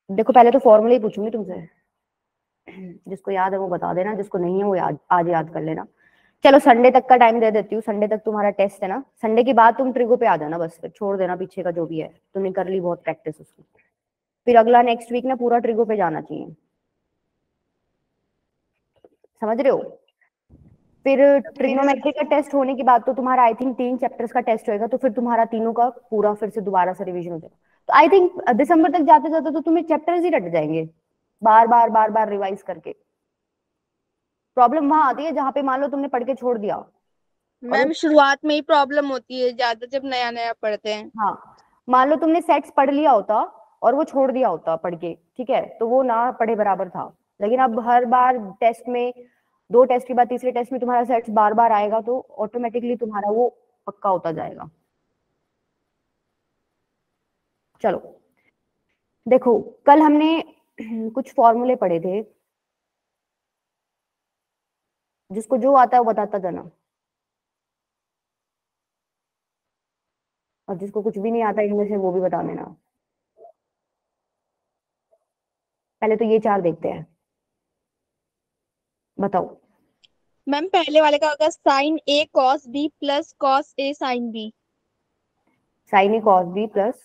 देखो पहले तो फॉर्मूला ही पूछूंगी तुमसे, जिसको याद है वो बता देना, जिसको नहीं है वो आज याद कर लेना। चलो संडे तक का टाइम दे देती हूँ, संडे तक तुम्हारा टेस्ट है ना, संडे के बाद तुम ट्रिगो पे आ जाना, बस फिर छोड़ देना पीछे का जो भी है, तुमने कर ली बहुत प्रैक्टिस उसकी। फिर अगला नेक्स्ट वीक ना पूरा ट्रिगो पे जाना चाहिए, समझ रहे हो। फिर ट्रिग्नोमेट्री का टेस्ट होने के बाद तो तुम्हारा आई थिंक 3 चैप्टर्स का टेस्ट होएगा, तो फिर तुम्हारा तीनों का पूरा फिर से दोबारा से रिवीजन हो जाएगा। तो आई थिंक दिसंबर तक जाते जाते तो तुम्हें चैप्टर्स ही रट जाएंगे, बार बार रिवाइज करके। प्रॉब्लम वहां आती है जहां पे मान लो तुमने पढ़ के छोड़ दिया और मैम शुरुआत में ही प्रॉब्लम होती है ज्यादा, जब नया नया पढ़ते हैं। हाँ, मान लो तुमने सेट्स पढ़ लिया होता और वो छोड़ दिया होता पढ़ के, ठीक है, तो वो ना पढ़े बराबर था। लेकिन अब हर बार टेस्ट में, 2 टेस्ट के बाद तीसरे टेस्ट में तुम्हारा सेट्स बार बार आएगा, तो ऑटोमेटिकली तुम्हारा वो पक्का होता जाएगा। चलो देखो, कल हमने कुछ फॉर्मूले पढ़े थे, जिसको जो आता है वो बताता जाना, और जिसको कुछ भी नहीं आता इनमें से वो भी बता देना। पहले तो ये 4 देखते हैं, बताओ। मैम पहले वाले का होगा sign A cos B plus cos A sine B. Sign A cos B plus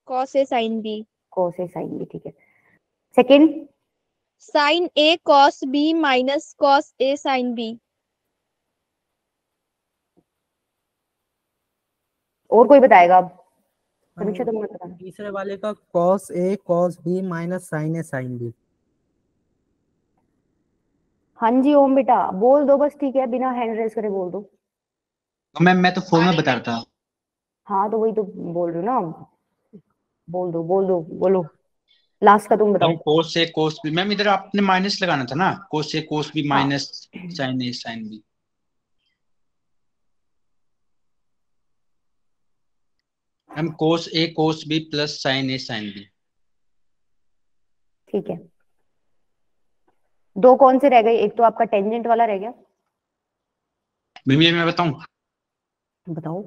cos A sine B. Cos A sine B, ठीक है। Second, sign A cos B minus cos A sine B. और कोई बताएगा अब? समीक्षा ma'am तुम मत बताना। तीसरे वाले का cos A cos B minus sign A sine B. हाँ जी ओम बेटा, बोल दो बस, ठीक है, बिना हैंड रेस करे बोल दो। तो मैम मैं तो फोन में बता रहा था। हाँ तो वही तो बोल रही हूँ ना, बोल दो बोल दो, बोलो। लास्ट का तुम मैम बताओ। कोस से कोस बी, मैम इधर आपने माइनस लगाना था ना, कोस से कोस बी हाँ, माइनस साइन ए साइन बी। मैम कोस ए कोस बी प्लस साइन ए साइन बी। ठीक है। 2 कौन से रह गए? एक तो आपका टेंजेंट वाला रह गया, मैम ये मैं बताऊं, बताओ।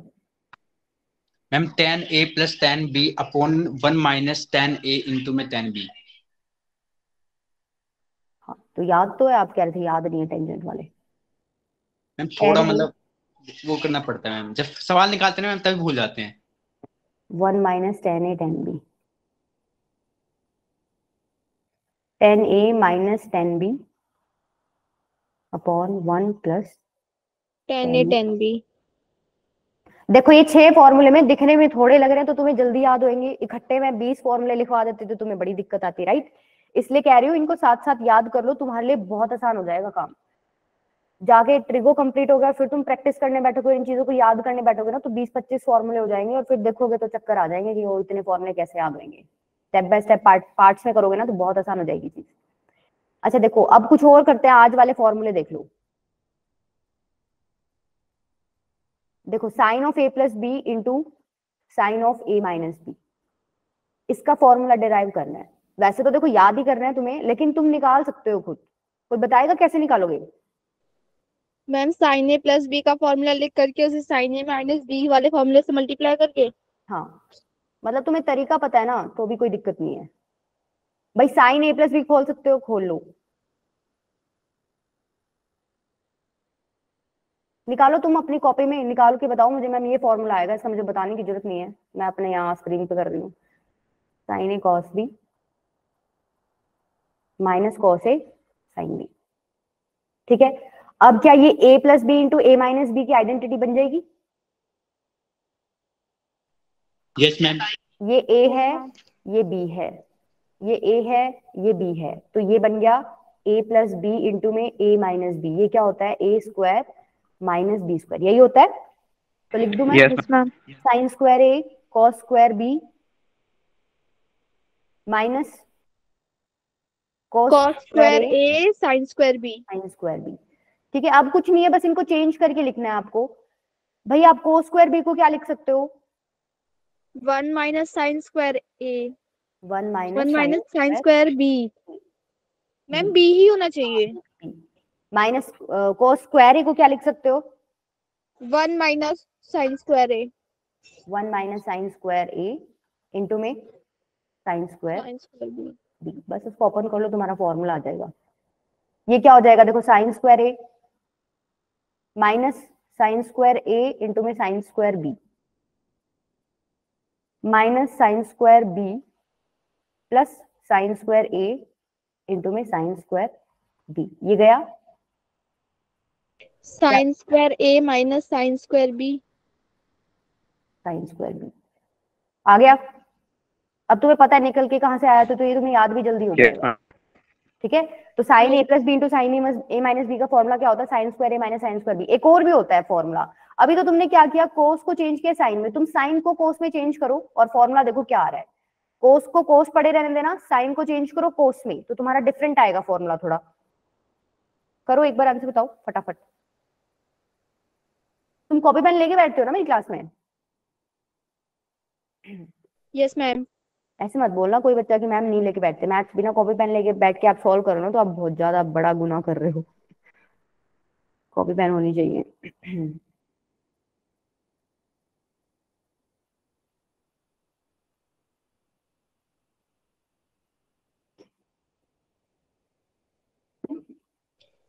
Ma'am ten A plus ten B upon 1 minus ten A into में टेन बी। हाँ तो याद तो है, आप कह रहे थे याद नहीं है टेंजेंट वाले। मैम टेन थोड़ा ए मतलब वो करना पड़ता है मैम, जब सवाल निकालते हैं ना मैम तभी भूल जाते हैं। 1 minus ten A ten B, 10 A minus 10 B upon 1 plus ten A 10। Ten B. देखो ये 6 फॉर्मूले में दिखने में थोड़े लग रहे हैं तो तुम्हें जल्दी याद होंगे, इकट्ठे में 20 फॉर्मूले लिखवा देते तो तुम्हें बड़ी दिक्कत आती, राइट। इसलिए कह रही हूँ इनको साथ साथ याद कर लो, तुम्हारे लिए बहुत आसान हो जाएगा काम। जाके ट्रिगो कंप्लीट हो गया, फिर तुम प्रैक्टिस करने बैठोगे, इन चीजों को याद करने बैठोगे ना, तो 20-25 फॉर्मूले हो जाएंगे, और फिर देखोगे तो चक्कर आ जाएंगे कि वो इतने फॉर्मूले कैसे याद होंगे। स्टेप बाय स्टेप पार्ट्स में करोगे ना तो बहुत आसान हो जाएगी चीज। अच्छा देखो, अब कुछ और करते हैं, आज वाले फॉर्मूले देख लो। देखो, sine of A plus B into sine of A minus B, इसका फॉर्मूला डिराइव करना है। वैसे तो देखो याद ही करना है तुम्हें, लेकिन तुम निकाल सकते हो खुद। कोई बताएगा कैसे निकालोगे? Ma'am sine A plus B का फॉर्मूला लिख करके उसे साइन ए माइनस बी वाले फॉर्मूले से मल्टीप्लाई करके। हाँ, मतलब तुम्हें तरीका पता है ना, तो भी कोई दिक्कत नहीं है भाई। साइन ए प्लस बी खोल सकते हो, खोल लो, निकालो तुम अपनी कॉपी में, निकाल के बताओ मुझे, मैम ये फॉर्मूला आएगा, इसका मुझे बताने की जरूरत नहीं है, मैं अपने यहाँ स्क्रीन पे कर रही हूँ। Sign A cos B minus cos A sine B, ठीक है। अब क्या ये ए प्लस बी इंटू ए माइनस बी की आइडेंटिटी बन जाएगी? Yes ma'am. ये ए है, ये बी है, ये ए है, ये बी है, तो ये बन गया ए प्लस बी इंटू में ए माइनस बी। ये क्या होता है? A square minus B square, यही होता है। तो लिख दूं मैं, yes ma'am. Sine square A cos square B minus cos cos square square A A sine square B. Sine square B, ठीक है। अब कुछ नहीं है, बस इनको चेंज करके लिखना है आपको। भाई आप कोस स्क्वायर बी को क्या लिख सकते हो? 1 minus sine square A. 1 1 minus sine minus sine square square B. Ma'am B ही होना चाहिए। B minus cos square A को क्या लिख सकते हो? 1 minus sine square A. 1 minus sine square A into में sine square sine square B. B. बस इसको ओपन कर लो, तुम्हारा फॉर्मूला आ जाएगा। ये क्या हो जाएगा देखो, sine square A minus sine square A into में sine square B minus sine square B plus sine square A into में साइन स्क्वायर बी। ये गया साइन स्क्वायर ए minus sine square B. Sine square B आ गया। अब तुम्हें पता है निकल के कहां से आया, तो ये तुम्हें याद भी जल्दी हो जाएगा। ठीक है, तो sign A plus B into sine A minus b का फॉर्मूला क्या होता है, साइन स्क्वायर ए माइनस साइन स्क्वायर बी। एक और भी होता है फॉर्मूला। अभी तो तुमने क्या किया, कोस को चेंज किया साइन में, तुम साइन को कोस में चेंज करो और फॉर्मूला देखो क्या आ रहा है। कोस को कोस पड़े रहने देना, साइन को चेंज करो कोस में, तो तुम्हारा डिफरेंट आएगा फॉर्मूला थोड़ा। करो एक बार आंसर बताओ फटाफट। तुम कॉपी पेन लेके बैठते हो ना मेरी क्लास में? Yes ma'am. ऐसे मत बोलना कोई बच्चा कि मैम नहीं लेके बैठते। मैथ्स बिना कॉपी पेन लेके बैठ के आप सॉल्व करो ना, तो आप बहुत ज्यादा बड़ा गुनाह कर रहे हो। कॉपी पेन होनी चाहिए।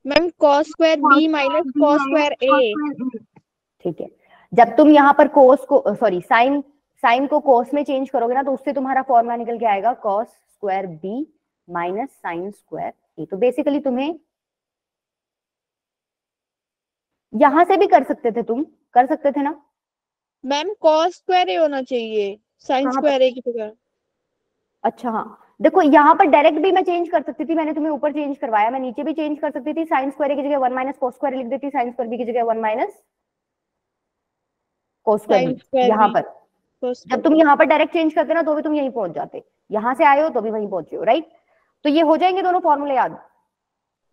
Ma'am cos square B minus cos square A. ठीक है, जब तुम यहाँ पर कोस को सॉरी साइन को कोस में चेंज करोगे ना, तो उससे तुम्हारा फॉर्मूला निकल के आएगा cos square B minus sine square A. तो बेसिकली तुम्हें यहां से भी कर सकते थे, तुम कर सकते थे ना मैम कॉस स्क्वायर ए होना चाहिए साइन स्क्वायर ए की जगह। अच्छा हाँ, देखो यहाँ पर डायरेक्ट भी मैं चेंज कर सकती थी, मैंने तुम्हें ऊपर चेंज करवाया, मैं नीचे भी चेंज कर सकती थी। साइन स्क्वायर की जगह 1 माइनस कोस स्क्वायर लिख देती, साइन स्क्वायर बी की जगह 1 माइनस कोस स्क्वायर बी। यहाँ पर जब तुम यहाँ पर डायरेक्ट चेंज करते ना, तो भी तुम यहीं पहुंच जाते। यहाँ से आए हो तो भी वहीं पहुंचे हो, राइट? तो ये हो जाएंगे दोनों फॉर्मूले याद,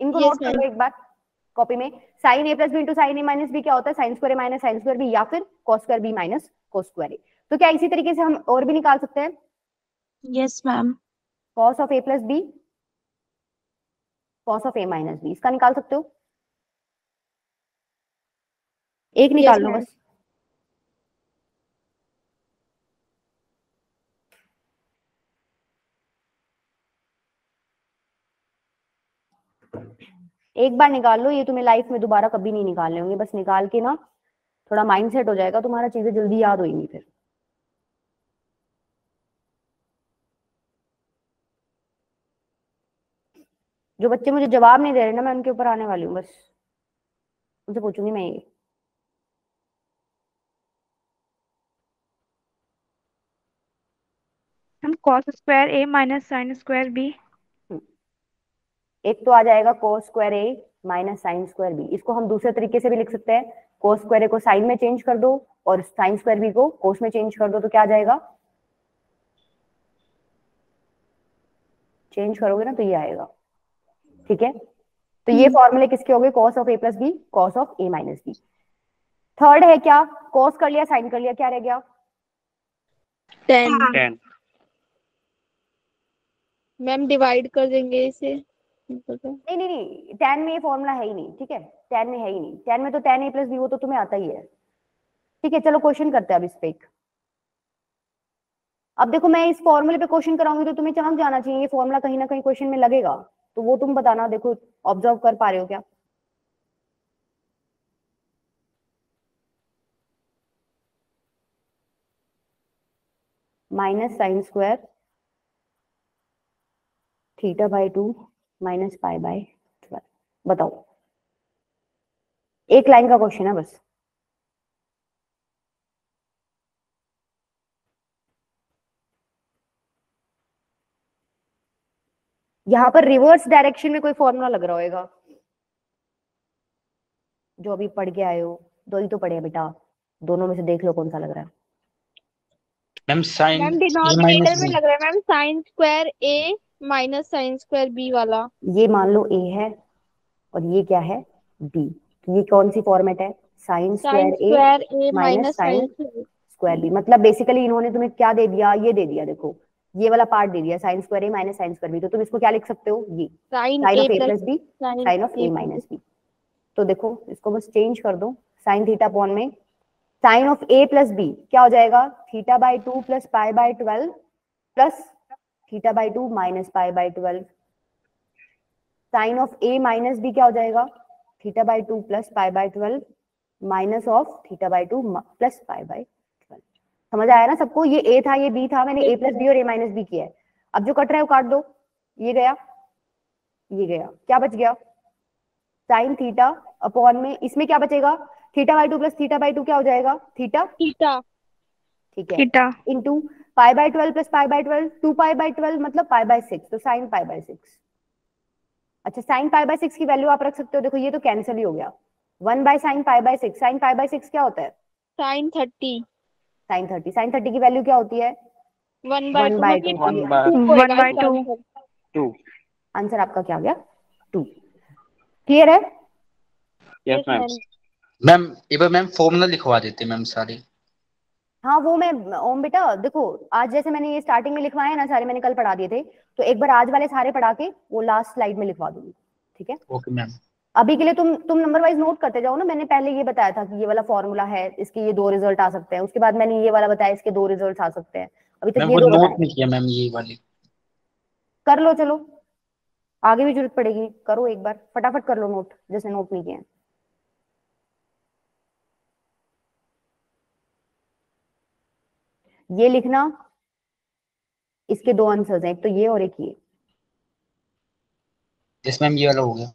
इनको नोट कर लो एक बार कॉपी में। Sine A plus B into sine A minus B क्या होता है, साइन स्क्वायर ए माइनस साइन स्क्वायर बी, या फिर cos square B minus cos square A. तो क्या इसी तरीके से हम और भी निकाल सकते हैं? Yes ma'am. Cos of A plus B cos of A minus B, इसका निकाल सकते हो? एक निकाल लो बस। एक बार निकाल लो, ये तुम्हें लाइफ में दोबारा कभी नहीं निकालने होंगे। बस निकाल के ना थोड़ा माइंड सेट हो जाएगा तुम्हारा, चीजें जल्दी याद होंगी फिर। जो बच्चे मुझे जवाब नहीं दे रहे ना, मैं उनके ऊपर आने वाली हूँ, बस उनसे पूछूंगी मैं ये। हम कॉस स्क्वायर ए माइनस साइन स्क्वायर बी। एक तो आ जाएगा कोस स्क्वायर ए माइनस साइन स्क्वायर बी। इसको हम दूसरे तरीके से भी लिख सकते हैं, कोस स्क्वायर ए को साइन में चेंज कर दो और साइन स्क्वायर बी को कोस में चेंज कर दो, तो क्या आ जाएगा? चेंज करोगे ना तो ये आएगा। ठीक है, तो ये फॉर्मूले किसके हो गए? Cos of A plus B cos of A minus B. Third है क्या, कॉस कर लिया साइन कर लिया, क्या रह गया? 10। मैम डिवाइड कर देंगे इसे। नहीं नहीं नहीं, tan में ये फॉर्मूला है ही नहीं। ठीक है, tan में है ही नहीं। tan में तो tan a प्लस बी, वो तो तुम्हें आता ही है। ठीक है, चलो क्वेश्चन करते हैं अब इस पे एक। अब देखो मैं इस फॉर्मूले पे क्वेश्चन कराऊंगी तो तुम्हें चमक जाना चाहिए, ये फॉर्मूला कहीं ना कहीं क्वेश्चन में लगेगा, तो वो तुम बताना। देखो ऑब्जर्व कर पा रहे हो क्या? Minus sine square theta by 2 minus pi by 12। बताओ, एक लाइन का क्वेश्चन है बस। यहाँ पर रिवर्स डायरेक्शन में कोई फॉर्मूला लग रहा होगा, जो अभी पढ़ के आए हो। दो ही तो पढ़े हैं बेटा, दोनों में से देख लो कौन सा लग रहा है। मैम साइन मैम ए डिनोमिनेटर माइनस में बी। लग रहा है मैम साइन स्क्वायर ए माइनस साइन स्क्वायर बी वाला। ये मान लो ए है और ये क्या है? बी। तो ये कौन सी फॉर्मेट है? Sine sine square A square A minus minus sine sine square B. मतलब बेसिकली इन्होंने तुम्हें क्या दे दिया? ये दे दिया, देखो ये वाला पार्ट दे दिया, साइन स्क्वायर ए माइनस साइन स्क्वायर बी। तो तुम इसको क्या लिख सकते हो? ये sine sine A of A plus plus B sine of A minus B. तो देखो इसको बस चेंज कर दो, साइन थीटा अपॉन में sine of A plus B क्या हो जाएगा? Theta by 2 plus pi by 12 plus theta by 2 minus pi by 12। Sine of A minus B क्या हो जाएगा? Theta by 2 plus pi by 12 minus of theta by 2 plus pi by 12। समझ आया ना सबको? ये ए था, ये बी था, मैंने ए प्लस बी और ए माइनस बी किया है। अब जो कट रहा है वो काट दो। ये गया, ये गया, क्या बच गया? साइन थीटा अपॉन में इसमें क्या बचेगा? Theta by 2 plus theta by 2 क्या हो जाएगा? थीटा। थीटा। ठीक है, theta into pi by 12 plus pi by 12, 2 pi by 12 मतलब पाई बाई 6, तो साइन पाई बाई 6। अच्छा, साइन पाई बाई 6 की वैल्यू आप रख सकते हो। देखो ये तो कैंसिल ही हो गया। 1 by sine pi by 6, sine pi by 6 क्या होता है? साइन 30। साइन 30, साइन 30 की वैल्यू क्या होती है? 1 बाय 1 2 बाय 2। मतलब 1 बाय 1 by 2 2। आंसर आपका क्या आ गया? 2। क्लियर है? Yes ma'am. मैम एक बार मैम फॉर्मूला लिखवा देते मैम सारे। हाँ वो मैं, ओम बेटा देखो, आज जैसे मैंने ये स्टार्टिंग में लिखवाए हैं ना सारे, मैंने कल पढ़ा दिए थे, तो एक बार आज वाले सारे पढ़ा के वो लास्ट स्लाइड में लिखवा दूंगी। ठीक है, ओके मैम। अभी के लिए तुम नंबर वाइज नोट करते जाओ ना। मैंने पहले ये बताया था कि ये वाला फॉर्मूला है, इसके ये 2 रिजल्ट आ सकते हैं। उसके बाद मैंने ये वाला बताया, इसके 2 रिजल्ट आ सकते हैं। अभी तक मैम ये वो 2 नोट बताए। नहीं किया मैम ये वाली। कर लो, चलो आगे भी जरूरत पड़ेगी, करो एक बार फटाफट कर लो नोट, जैसे नोट नहीं किए हैं। ये लिखना, इसके 2 आंसर्स हैं, एक तो ये और एक ये, यस मैम ये वाला हो गया।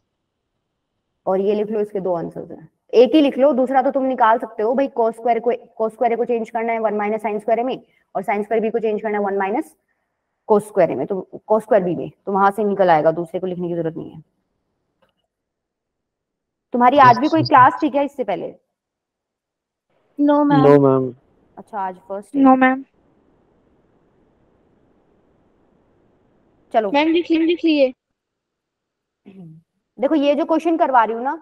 और ये लिख लो, इसके 2 आंसर्स हैं। एक ही लिख लो, दूसरा तो तुम निकाल सकते हो भाई। cos स्क्वायर को चेंज करना है 1 माइनस साइन स्क्वायर में, और साइन स्क्वायर बी को चेंज करना है 1 माइनस cos स्क्वायर में, तो cos स्क्वायर बी में, तो वहां से निकल आएगा, दूसरे को लिखने की जरूरत नहीं है। तुम्हारी आज भी कोई क्लास थी क्या इससे पहले? No ma'am. No ma'am. अच्छा, आज फर्स्ट है। नो मैम चलो मैम लिख लिए। देखो, ये जो क्वेश्चन करवा रही हूँ ना,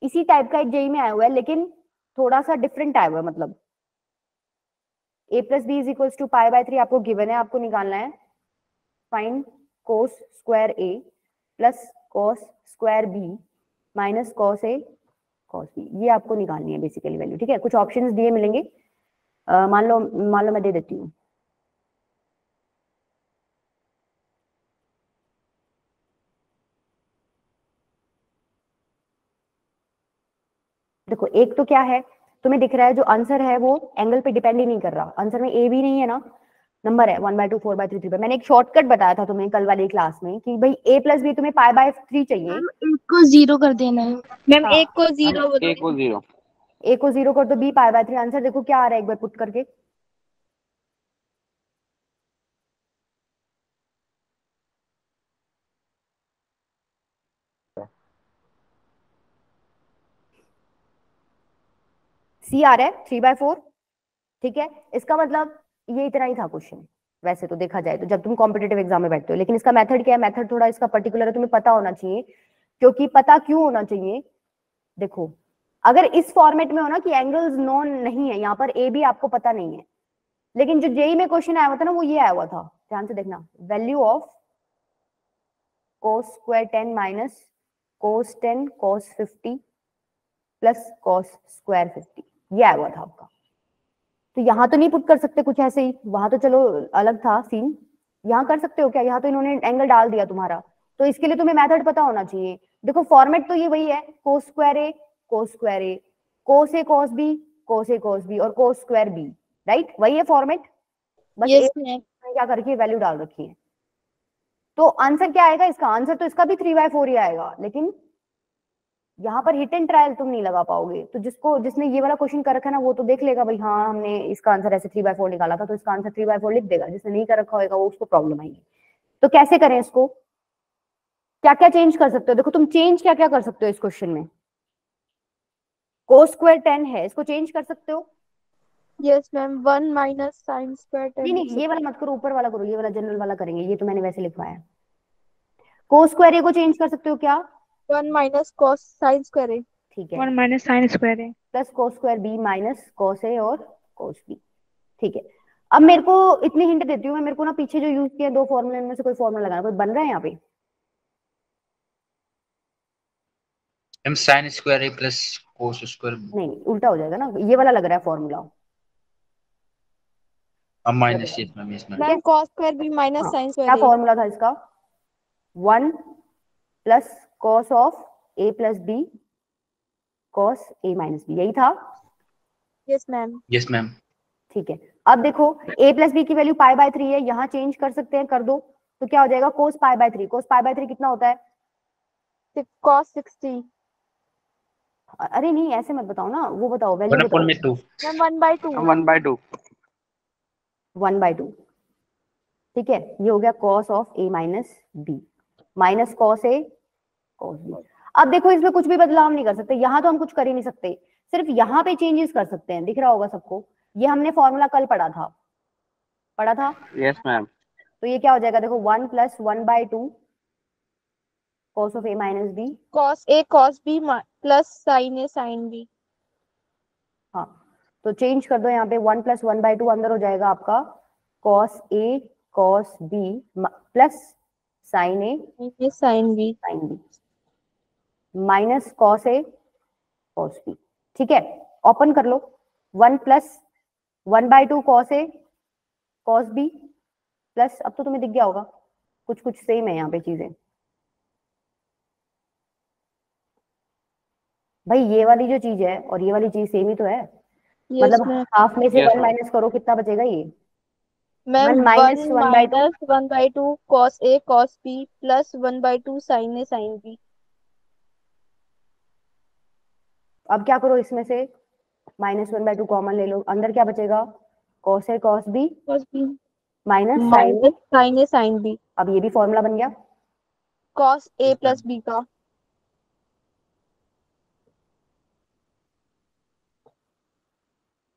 इसी टाइप का एक जेई में आया हुआ है, लेकिन थोड़ा सा डिफरेंट आया हुआ है। मतलब a plus B is equals to pi by 3 आपको गिवन है, आपको निकालना है। Find cos square a plus cos square b minus cos a cos b, ये आपको निकालनी है बेसिकली वैल्यू। ठीक है, कुछ ऑप्शंस दिए मिलेंगे। मान लो मैं दे देती हूँ। देखो एक तो क्या है, तुम्हें दिख रहा है जो आंसर है वो एंगल पे डिपेंड ही नहीं कर रहा। आंसर में ए भी नहीं है ना, नंबर है 1 बाय 2 4 बाय 3 3 बाय। मैंने एक शॉर्टकट बताया था तुम्हें कल वाली क्लास में कि भाई a प्लस बी तुम्हें पाई बाय 3 चाहिए। एक को 0 कर देना है मैम। हाँ, एक को 0 A को 0। a को 0 कर दो, b पाई बाय 3। आंसर देखो क्या आ रहा है, एक बार पुट करके। c आ रहा है 3/4। ठीक है, इसका मतलब ये इतना ही था क्वेश्चन वैसे तो देखा जाए तो, जब तुम कॉम्पिटेटिव एग्जाम में बैठते हो। लेकिन इसका मेथड क्या है, मेथड थोड़ा इसका पर्टिकुलर है, तुम्हें पता होना चाहिए। क्योंकि पता क्यों होना चाहिए, देखो अगर इस फॉर्मेट में हो ना कि एंगल्स नोन नहीं है, यहाँ पर ए बी आपको पता नहीं है, लेकिन जो जेई में क्वेश्चन आया हुआ था ना, वो ये आया हुआ था, ध्यान से देखना। Value of cos square 10 minus cos 10 cos 50 plus cos square 50, ये आया हुआ था आपका। तो यहाँ तो नहीं पुट कर सकते कुछ ऐसे ही, वहां तो चलो अलग था सीन। यहाँ कर सकते हो क्या? यहाँ तो इन्होंने एंगल डाल दिया तुम्हारा, तो इसके लिए तुम्हें मेथड पता होना चाहिए। देखो फॉर्मेट तो ये वही है, cos square a cos square a, cos a cos b cos a cos b और cos स्क्वायर b, राइट? वही है फॉर्मेट, बस यस a मैम। क्या करके वैल्यू डाल रखी है। तो आंसर क्या आएगा इसका? आंसर तो इसका भी 3/4 ही आएगा, लेकिन यहाँ पर हिट एंड ट्रायल तुम नहीं लगा पाओगे। तो जिसने ये वाला क्वेश्चन कर रखा है ना, वो तो देख लेगा भाई हाँ हमने इसका आंसर ऐसे 3/4 निकाला था, तो इसका आंसर 3/4 लिख देगा। जिसने नहीं कर रखा होगा वो उसको प्रॉब्लम आएगी। तो कैसे करें इसको, क्या क्या चेंज कर सकते हो? देखो तुम चेंज क्या क्या कर सकते हो इस क्वेश्चन में। cos स्क्वायर 10 है, इसको चेंज कर सकते हो। Yes ma'am. 1 minus sine square 10 नहीं नहीं, ये वाला मत करो, ऊपर वाला करो, ये वाला जनरल वाला करेंगे, ये तो मैंने वैसे लिखवाया है। cos स्क्वायर को चेंज कर सकते हो क्या? 1 माइनस कॉस साइन स्क्वायर। ठीक है, 1 माइनस साइन स्क्वायर है plus cos square b minus cos a और cos b। ठीक है, अब मेरे को इतनी हिंट देती हूँ मैं, मेरे को ना पीछे जो यूज किए 2 फॉर्मूले में से कोई फॉर्मूला लगाना। कोई बन रहा है यहाँ पे? मैम साइन स्क्वायर ए प्लस कोस स्क्वायर। नहीं, उल्टा हो जाएगा ना, ये वाला लग रहा है formula. Minus, yes ma'am, yes ma'am. Ma'am cos square b minus हाँ, साइन क्या स्क्वायर a। फॉर्मूला था इसका? 1 plus cos of a plus B cos a minus B, यही था। Yes ma'am. Yes ma'am. ठीक है, अब देखो a प्लस बी की वैल्यू पाई बाय 3 है, यहाँ चेंज कर सकते हैं, कर दो, तो क्या हो जाएगा? कोस पाई बाय 3। कोस पाई बाय 3 कितना होता है? cos 60। अरे नहीं, ऐसे मत बताओ ना, वो बताओ, वैल्यू 1 बताओ। अपॉन में 2। मैम 1/2। 1/2। 1/2। ठीक है, ये हो गया cos of a minus B minus cos a cos b। अब देखो इसमें कुछ भी बदलाव नहीं कर सकते, यहाँ तो हम कुछ कर ही नहीं सकते, सिर्फ यहाँ पे चेंजेस कर सकते हैं। दिख रहा होगा सबको, ये हमने फॉर्मूला कल पढ़ा था। Yes ma'am. तो ये क्या हो जाएगा? देखो 1 plus 1/2 cos of a minus B. cos a cos b plus sin a sin b। हाँ, तो चेंज कर दो यहाँ पे, 1 प्लस 1/2 अंदर हो जाएगा आपका cos a cos b plus sine a ये sin b। Sine b minus cos a cos b। ठीक है, ओपन कर लो। 1 plus 1/2 cos a cos b plus, अब तो तुम्हें दिख गया होगा, कुछ कुछ सेम है यहाँ पे चीजें। भाई ये वाली जो चीज है और ये वाली चीज सेम ही तो है, यस मतलब मैम। हाफ में से Yes, 1 ma'am. माइनस करो, कितना बचेगा? ये ma'am 1 1 minus 1/2 minus 1/2 cos a cos b plus 1/2 sin a sin b। अब क्या करो, इसमें से -1/2 कॉमन ले लो, अंदर क्या बचेगा? cos a cos b cos b minus sin minus sin a sin b। अब ये भी फॉर्मूला बन गया। cos a प्लस b का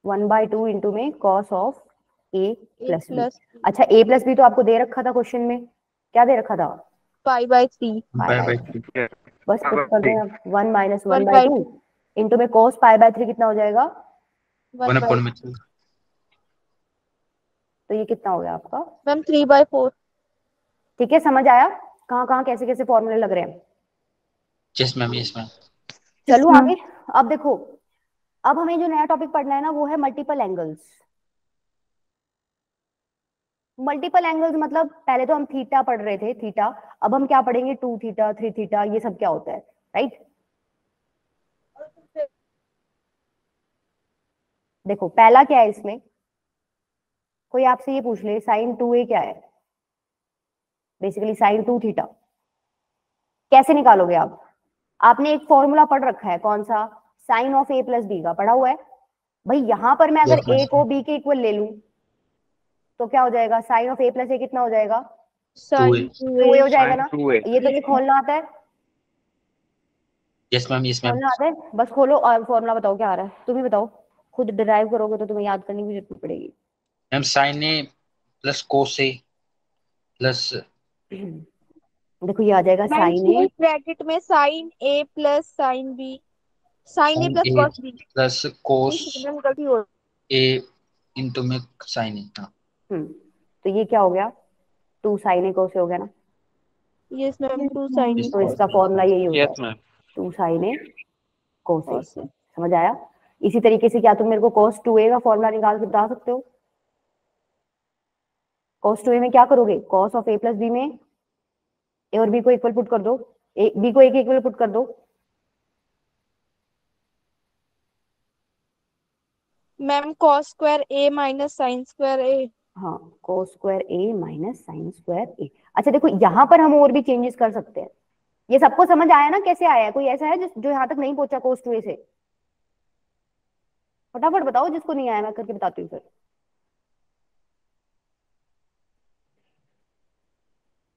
1/2 इंटू में cos of a a plus b। Plus अच्छा, a प्लस b तो आपको दे रखा था क्वेश्चन में, क्या दे रखा था? π/3। Bye bye. बस पुट कर दें आप, 1 माइनस 1/2 1/2 इंटू में cos π/3 कितना हो जाएगा? 1 अपॉन में 2। तो ये कितना हो गया आपका? मैम 3/4। ठीक है, समझ आया कहाँ कहाँ कैसे कैसे फॉर्मूले लग रहे हैं? Yes ma'am, yes ma'am. चलो ma'am. आगे। अब देखो, अब हमें जो नया टॉपिक पढ़ना है ना, वो है मल्टीपल एंगल्स। मल्टीपल एंगल्स मतलब पहले तो हम थीटा पढ़ रहे थे, थीटा, अब हम क्या पढ़ेंगे? 2 थीटा 3 थीटा, ये सब क्या होता है, राइट? देखो पहला क्या है इसमें, कोई आपसे ये पूछ ले साइन 2a क्या है, बेसिकली साइन 2 थीटा कैसे निकालोगे आप? आपने एक फॉर्मूला पढ़ रखा है, कौन सा? Sine of a plus B का पढ़ा हुआ है। भाई यहां पर मैं अगर Yes, ma'am. a को b के इक्वल ले लूं तो क्या हो जाएगा? Sine of a plus a कितना हो जाएगा? sin 2a हो जाएगा Sin ना? 2a. ये तुम्हें खोलना आता है? Yes ma'am, yes ma'am. खोलना आता है? बस खोलो और फॉर्मूला बताओ क्या आ रहा है, तुम ही बताओ, खुद डिराइव करोगे तो तुम्हें याद करने की जरूरत पड़ेगी। Ma'am sine A plus cos A plus देखो ये आ जाएगा मैम साइन ए ब्रैकेट में sin a plus sin b sin a sine plus A cos b। Plus cos ma'am गलती हो ए इंटू में साइन ए। हाँ तो ये क्या हो गया? 2 साइन ए कोस हो गया ना, यस मैम 2 sin Yes, तो इसका फॉर्मूला यही होता Yes, है, ma'am. 2 sine A cos A. cos a। समझ आया? इसी तरीके से क्या तुम मेरे को cos 2a का फॉर्मूला निकाल के बता सकते हो? cos 2a में क्या करोगे? cos of a plus B में a और b को इक्वल पुट कर दो, b को a के इक्वल पुट कर दो। Ma'am cos square a minus sin square a। हाँ, cos square a minus sine square a। अच्छा देखो यहाँ पर हम और भी चेंजेस कर सकते हैं। ये सबको समझ आया ना कैसे आया है? कोई ऐसा है जो यहाँ तक नहीं पहुंचा cos 2a से? फटाफट बताओ, जिसको नहीं आया मैं करके बताती हूँ फिर।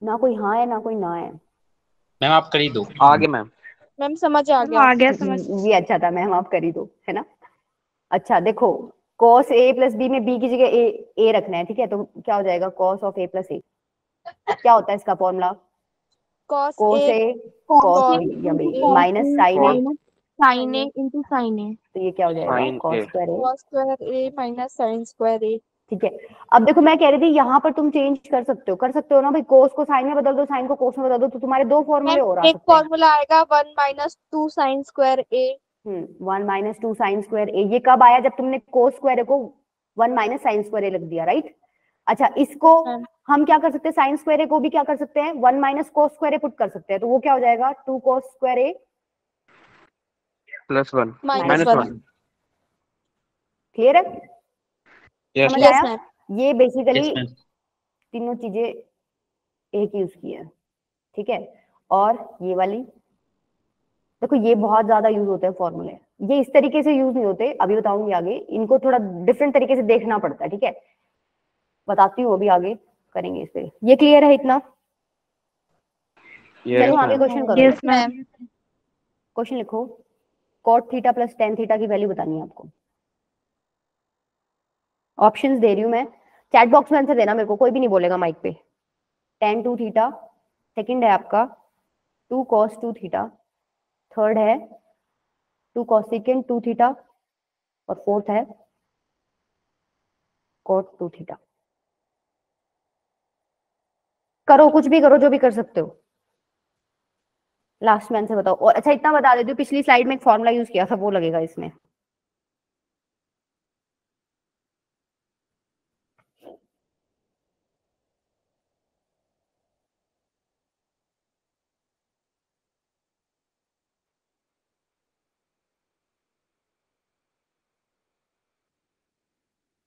ना कोई हाँ है ना कोई ना है। मैम आप कर ही दो। आगे मैम। मैम समझ आ मैम गया। आ गया समझ। ये अच्छा था, मैम आप कर ही दो, है ना? अच्छा देखो, cos a प्लस बी में b की जगह a रखना है, ठीक है? तो क्या हो जाएगा? cos of a plus a क्या होता है इसका formula? cos cos a a cos b या b minus sine a, sin a into sin a तो ये क्या हो जाएगा? Sin cos a. Square a। cos square a minus sin square a। ठीक है, अब देखो मैं कह रही थी यहाँ पर तुम चेंज कर सकते हो ना भाई, cos को साइन में बदल दो, साइन को cos में बदल दो, तो तुम्हारे दो फॉर्मूले और आ एक सकते हैं। फॉर्मूला आएगा 1 minus 2 sin square a। 1 minus 2 sine square A, ये कब आया? जब तुमने cos स्क्वायर को 1 माइनस साइन स्क्वायर ए लग दिया, राइट? अच्छा, इसको मैम हम क्या कर सकते हैं, साइन स्क्वायर ए को भी क्या कर सकते हैं, 1 माइनस कोस स्क्वायर ए पुट कर सकते हैं, तो वो क्या हो जाएगा 2 कोस स्क्वायर ए Plus 1. Minus Minus 1। 1. क्लियर है, Yes. समझ यस आया। मैम। ये बेसिकली यस मैम। तीनों चीजें एक यूज की है, ठीक है। और ये वाली देखो, ये बहुत ज्यादा यूज होते हैं फॉर्मूले, ये इस तरीके से यूज नहीं होते, अभी बताऊंगी आगे, इनको थोड़ा डिफरेंट तरीके से देखना पड़ता है, ठीक है, बताती हूँ अभी आगे करेंगे इस पे। ये क्लियर है इतना, Yes, चलो आगे ma'am. क्वेश्चन करो। Yes, ma'am. क्वेश्चन लिखो, cot theta plus tan theta की वैल्यू बतानी है आपको। ऑप्शंस दे रही हूँ मैं, चैट बॉक्स में आंसर देना मेरे को, कोई भी नहीं बोलेगा माइक पे। tan 2 थीटा, सेकंड है आपका 2 cos 2 थीटा, थर्ड है 2 cosecant 2 थीटा, और फोर्थ है cot 2 थीटा। करो, कुछ भी करो, जो भी कर सकते हो, लास्ट में आंसर बताओ। और अच्छा इतना बता देती हूँ, पिछली स्लाइड में एक फॉर्मूला यूज किया था, वो लगेगा इसमें।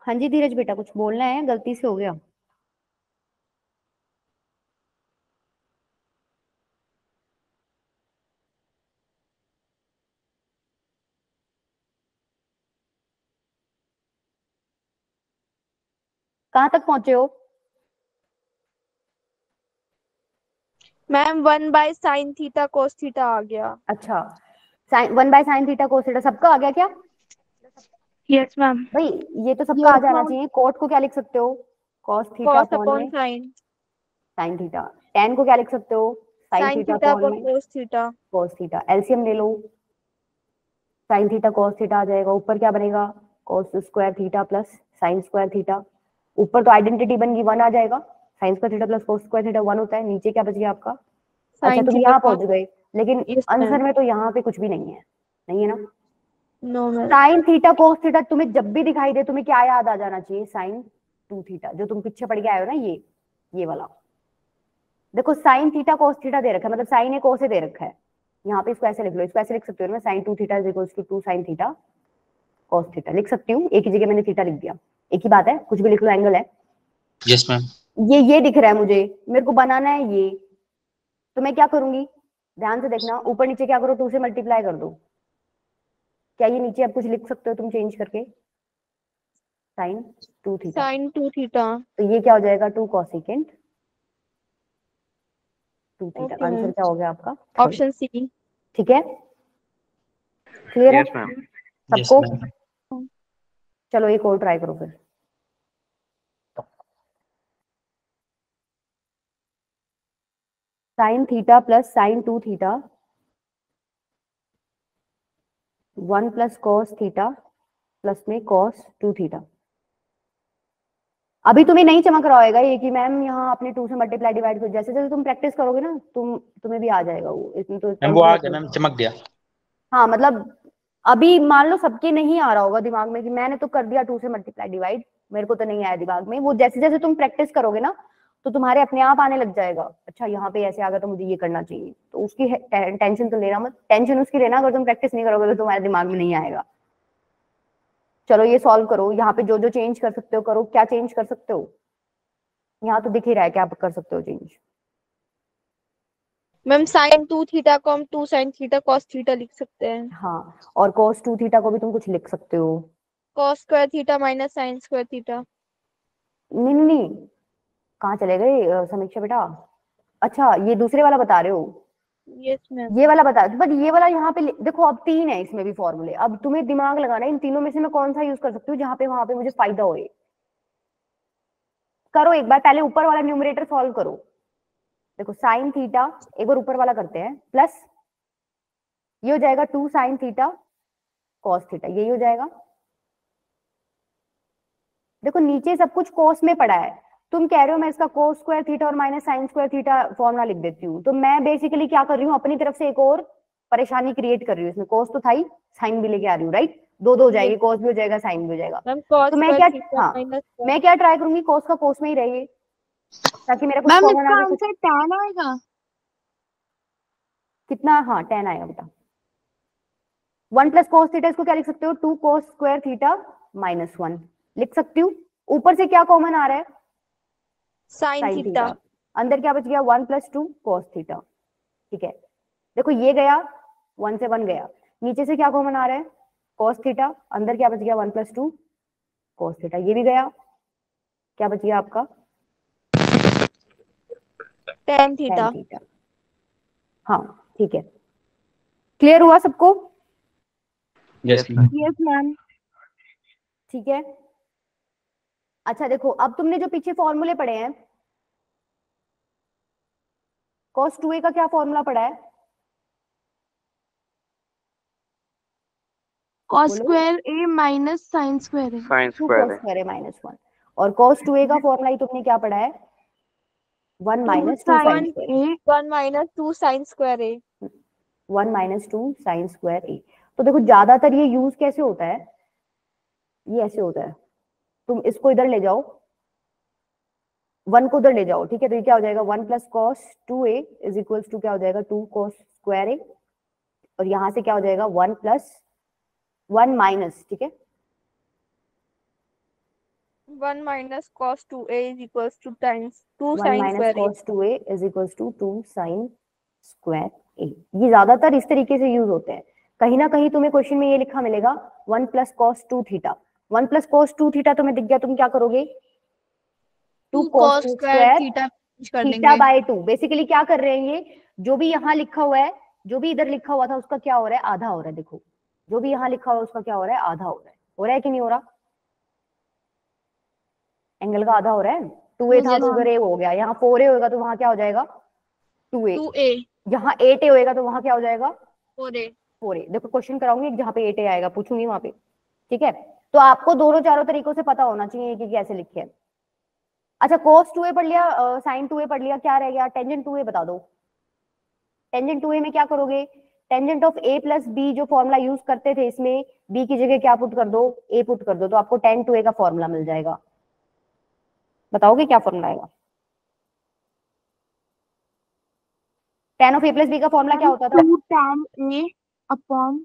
हाँ जी धीरज बेटा, कुछ बोलना है, गलती से हो गया। कहाँ तक पहुंचे हो? Ma'am 1/sin theta cos theta आ गया। अच्छा, sign 1/sin theta cos theta सबका आ गया क्या Yes, ma'am. भाई? ये तो सबका आ यस जाना मैम। चाहिए। कोट को क्या लिख सकते हो, cos theta cos upon upon में साइन। sin theta. tan को क्या लिख सकते हो, sin sine theta theta upon upon में cos theta. cos theta. LCM ले लो, sin थीटा cos थीटा आ जाएगा, ऊपर क्या बनेगा cos square theta plus sin square theta. ऊपर तो आइडेंटिटी बन गई, 1 आ जाएगा, sin square theta plus cos square theta 1 होता है। नीचे क्या बच गया आपका, अच्छा साइन तुम थीटा यहाँ cos। पहुंच गए, लेकिन यस आंसर मैम। में तो यहाँ पे कुछ भी नहीं है, नहीं है ना। No ma'am. Sine theta cos theta तुम्हें जब भी दिखाई दे, तुम्हें क्या याद आ जाना चाहिए, साइन 2 थीटा, जो तुम पीछे पढ़ के आए हो ना, ये वाला। देखो साइन थीटा कोस थीटा दे रखा है, मतलब साइन ए कोस दे रखा है, यहाँ पे इसको ऐसे लिख लो, इसको ऐसे लिख सकते हो ना, sine 2 theta is equals to 2 sine theta cos theta लिख सकती हूँ, एक ही जगह मैंने थीटा लिख दिया, एक ही बात है, कुछ भी लिख लो, एंगल है। Yes ma'am. ये दिख रहा है मुझे, मेरे को बनाना है ये, तो मैं क्या करूंगी, ध्यान से देखना, ऊपर नीचे क्या करो, 2 से मल्टीप्लाई कर दो। क्या ये नीचे आप कुछ लिख सकते हो तुम चेंज करके, साइन 2 थीटा, साइन 2 थीटा। तो ये क्या हो जाएगा 2 cosecant 2 theta. Okay answer ma'am. क्या हो गया आपका, ऑप्शन सी। ठीक है, क्लियर है Yes, ma'am. यस सबको? मैम। चलो एक और ट्राई करो फिर। Sign theta plus sign 2 theta 1 plus cos theta plus में कॉस 2 थीटा। अभी तुम्हें नहीं चमक रहा होगा ये कि मैम यहाँ आपने 2 से मल्टीप्लाई डिवाइड कर, जैसे जैसे तुम प्रैक्टिस करोगे ना, तुम्हें भी आ जाएगा वो, इसमें तो मैम वो आ गया मैम, चमक गया। हाँ मतलब अभी मान लो सबके नहीं आ रहा होगा दिमाग में कि मैंने तो कर दिया 2 से मल्टीप्लाई डिवाइड, मेरे को तो नहीं आया दिमाग में, वो जैसे जैसे तुम प्रैक्टिस करोगे ना, तो तुम्हारे अपने आप आने लग जाएगा, अच्छा यहाँ पे ऐसे आ गया तो मुझे ये करना चाहिए, तो उसकी टेंशन तो लेना मत, टेंशन उसकी लेना अगर तुम प्रैक्टिस नहीं करोगे तो तुम्हारे दिमाग में नहीं आएगा। चलो ये सॉल्व करो, यहाँ पे जो जो चेंज कर सकते हो करो, क्या चेंज कर सकते हो, यहाँ तो दिख ही रहा है क्या कर सकते हो चेंज। मैम साइन 2 थीटा को हम 2 साइन थीटा cos थीटा लिख सकते हैं। हाँ, और cos 2 थीटा को भी तुम कुछ लिख सकते हो। cos square theta minus sine square theta. नहीं नहीं नहीं, कहाँ चले गए समीक्षा बेटा, अच्छा ये दूसरे वाला बता रहे हो, यस मैम। ये वाला बता, बट ये वाला यहाँ पे देखो, अब 3 है इसमें भी फॉर्मूले, अब तुम्हें दिमाग लगाना है इन तीनों में से मैं कौन सा यूज कर सकती हूँ जहाँ पे वहां पे मुझे फायदा होए। करो एक बार, पहले ऊपर वाला न्यूमरेटर सॉल्व करो। देखो साइन थीटा, एक बार ऊपर वाला करते हैं, प्लस ये हो जाएगा 2 साइन थीटा कॉस थीटा, यही हो जाएगा। देखो नीचे सब कुछ कोस में पड़ा है, तुम कह रहे हो मैं इसका कोस स्क्वायर थीटा और minus sine square theta formula लिख देती हूँ, तो मैं बेसिकली क्या कर रही हूँ, अपनी तरफ से एक और परेशानी क्रिएट कर रही हूँ, इसमें कोस तो था ही, साइन भी लेके आ रही हूँ, राइट। दो दो हो जाएगी, cos भी हो जाएगा sin भी हो जाएगा। मैम cos तो मैं स्क्वायर क्या, थीटा हाँ माइनस मैं क्या ट्राई करूंगी, cos का cos में ही रहे, ताकि मेरा कुछ मैम कॉमन इसका आगे कुछ आंसर tan आएगा। कितना, हाँ 10 आएगा बेटा। 1 प्लस cos थीटा, इसको क्या लिख सकते हो, 2 cos स्क्वायर थीटा माइनस 1 लिख सकती हूँ। ऊपर से क्या कॉमन आ रहा है, sin sin थीटा। थीटा। अंदर क्या बच गया, 1 प्लस 2 cos थीटा। ठीक है, देखो ये गया, 1 से 1 गया, नीचे से क्या कॉमन आ रहा है, cos थीटा। अंदर क्या बच गया, 1 प्लस 2 cos थीटा, ये भी गया, क्या बच गया आपका, tan tan थीटा। थीटा। हाँ ठीक है, क्लियर हुआ सबको? Yes yes ma'am. ठीक है, अच्छा देखो अब तुमने जो पीछे फॉर्मूले पढ़े हैं, cos 2a का क्या फॉर्मूला पढ़ा है, cos बोलो। Square a minus sin square a। Sin 2 square cos है। स्क्वायर है माइनस 1, और cos 2a का फॉर्मूला ही तुमने क्या पढ़ा है, 1 minus 2 sin square, 1 minus 2 sin square a। 1 minus 2 sin square a। तो देखो ज्यादातर ये यूज कैसे होता है, ये ऐसे होता है, तुम इसको इधर ले जाओ, 1 को उधर ले जाओ, ठीक है, तो ये क्या हो जाएगा, 1 plus cos 2a is equals to क्या हो जाएगा, 2 cos स्क्वायर a, और यहां से क्या हो जाएगा, 1 प्लस 1 माइनस, ठीक है, 1 minus cos 2a is equals to times 2 1 sin minus square a। cos 2a is equals to 2 sin square a। ये ज्यादातर इस तरीके से यूज होते हैं। कहीं ना कहीं तुम्हें क्वेश्चन में ये लिखा मिलेगा 1 plus cos 2 theta. 1 plus cos 2 theta तुम्हें दिख गया, तुम क्या करोगे, 2 cos 2 स्क्वायर स्क्वायर थीटा कर थीटा देंगे। बाय 2। बेसिकली क्या कर रहे हैं, ये जो भी यहाँ लिखा हुआ है, जो भी इधर लिखा हुआ था उसका क्या हो रहा है, आधा हो रहा है। देखो जो भी यहाँ लिखा हुआ है उसका क्या हो रहा है, आधा हो रहा है कि नहीं हो रहा, एंगल का आधा हो रहा है। 2a था तो उधर a हो गया, यहाँ 4a होगा तो वहां क्या हो जाएगा, 2a। 2a यहाँ 8a होएगा तो वहां क्या हो जाएगा, 4a। 4a। देखो क्वेश्चन कराऊंगी जहाँ पे 8a आएगा, पूछूंगी वहां पे, ठीक है। तो आपको दोनों चारों तरीकों से पता होना चाहिए कि कैसे लिखे हैं। अच्छा cos 2a पढ़ लिया, sin 2a पढ़ लिया, क्या रह गया, टेंजेंट 2a बता दो। टेंजेंट 2a में क्या करोगे, tangent of a plus b जो फॉर्मूला यूज करते थे, इसमें b की जगह क्या पुट कर दो, a पुट कर दो, तो आपको tan 2a का फॉर्मूला मिल जाएगा। बताओगे क्या फॉर्मूला आएगा, tan of a plus b का फॉर्मूला क्या होता था, 2 tan a upon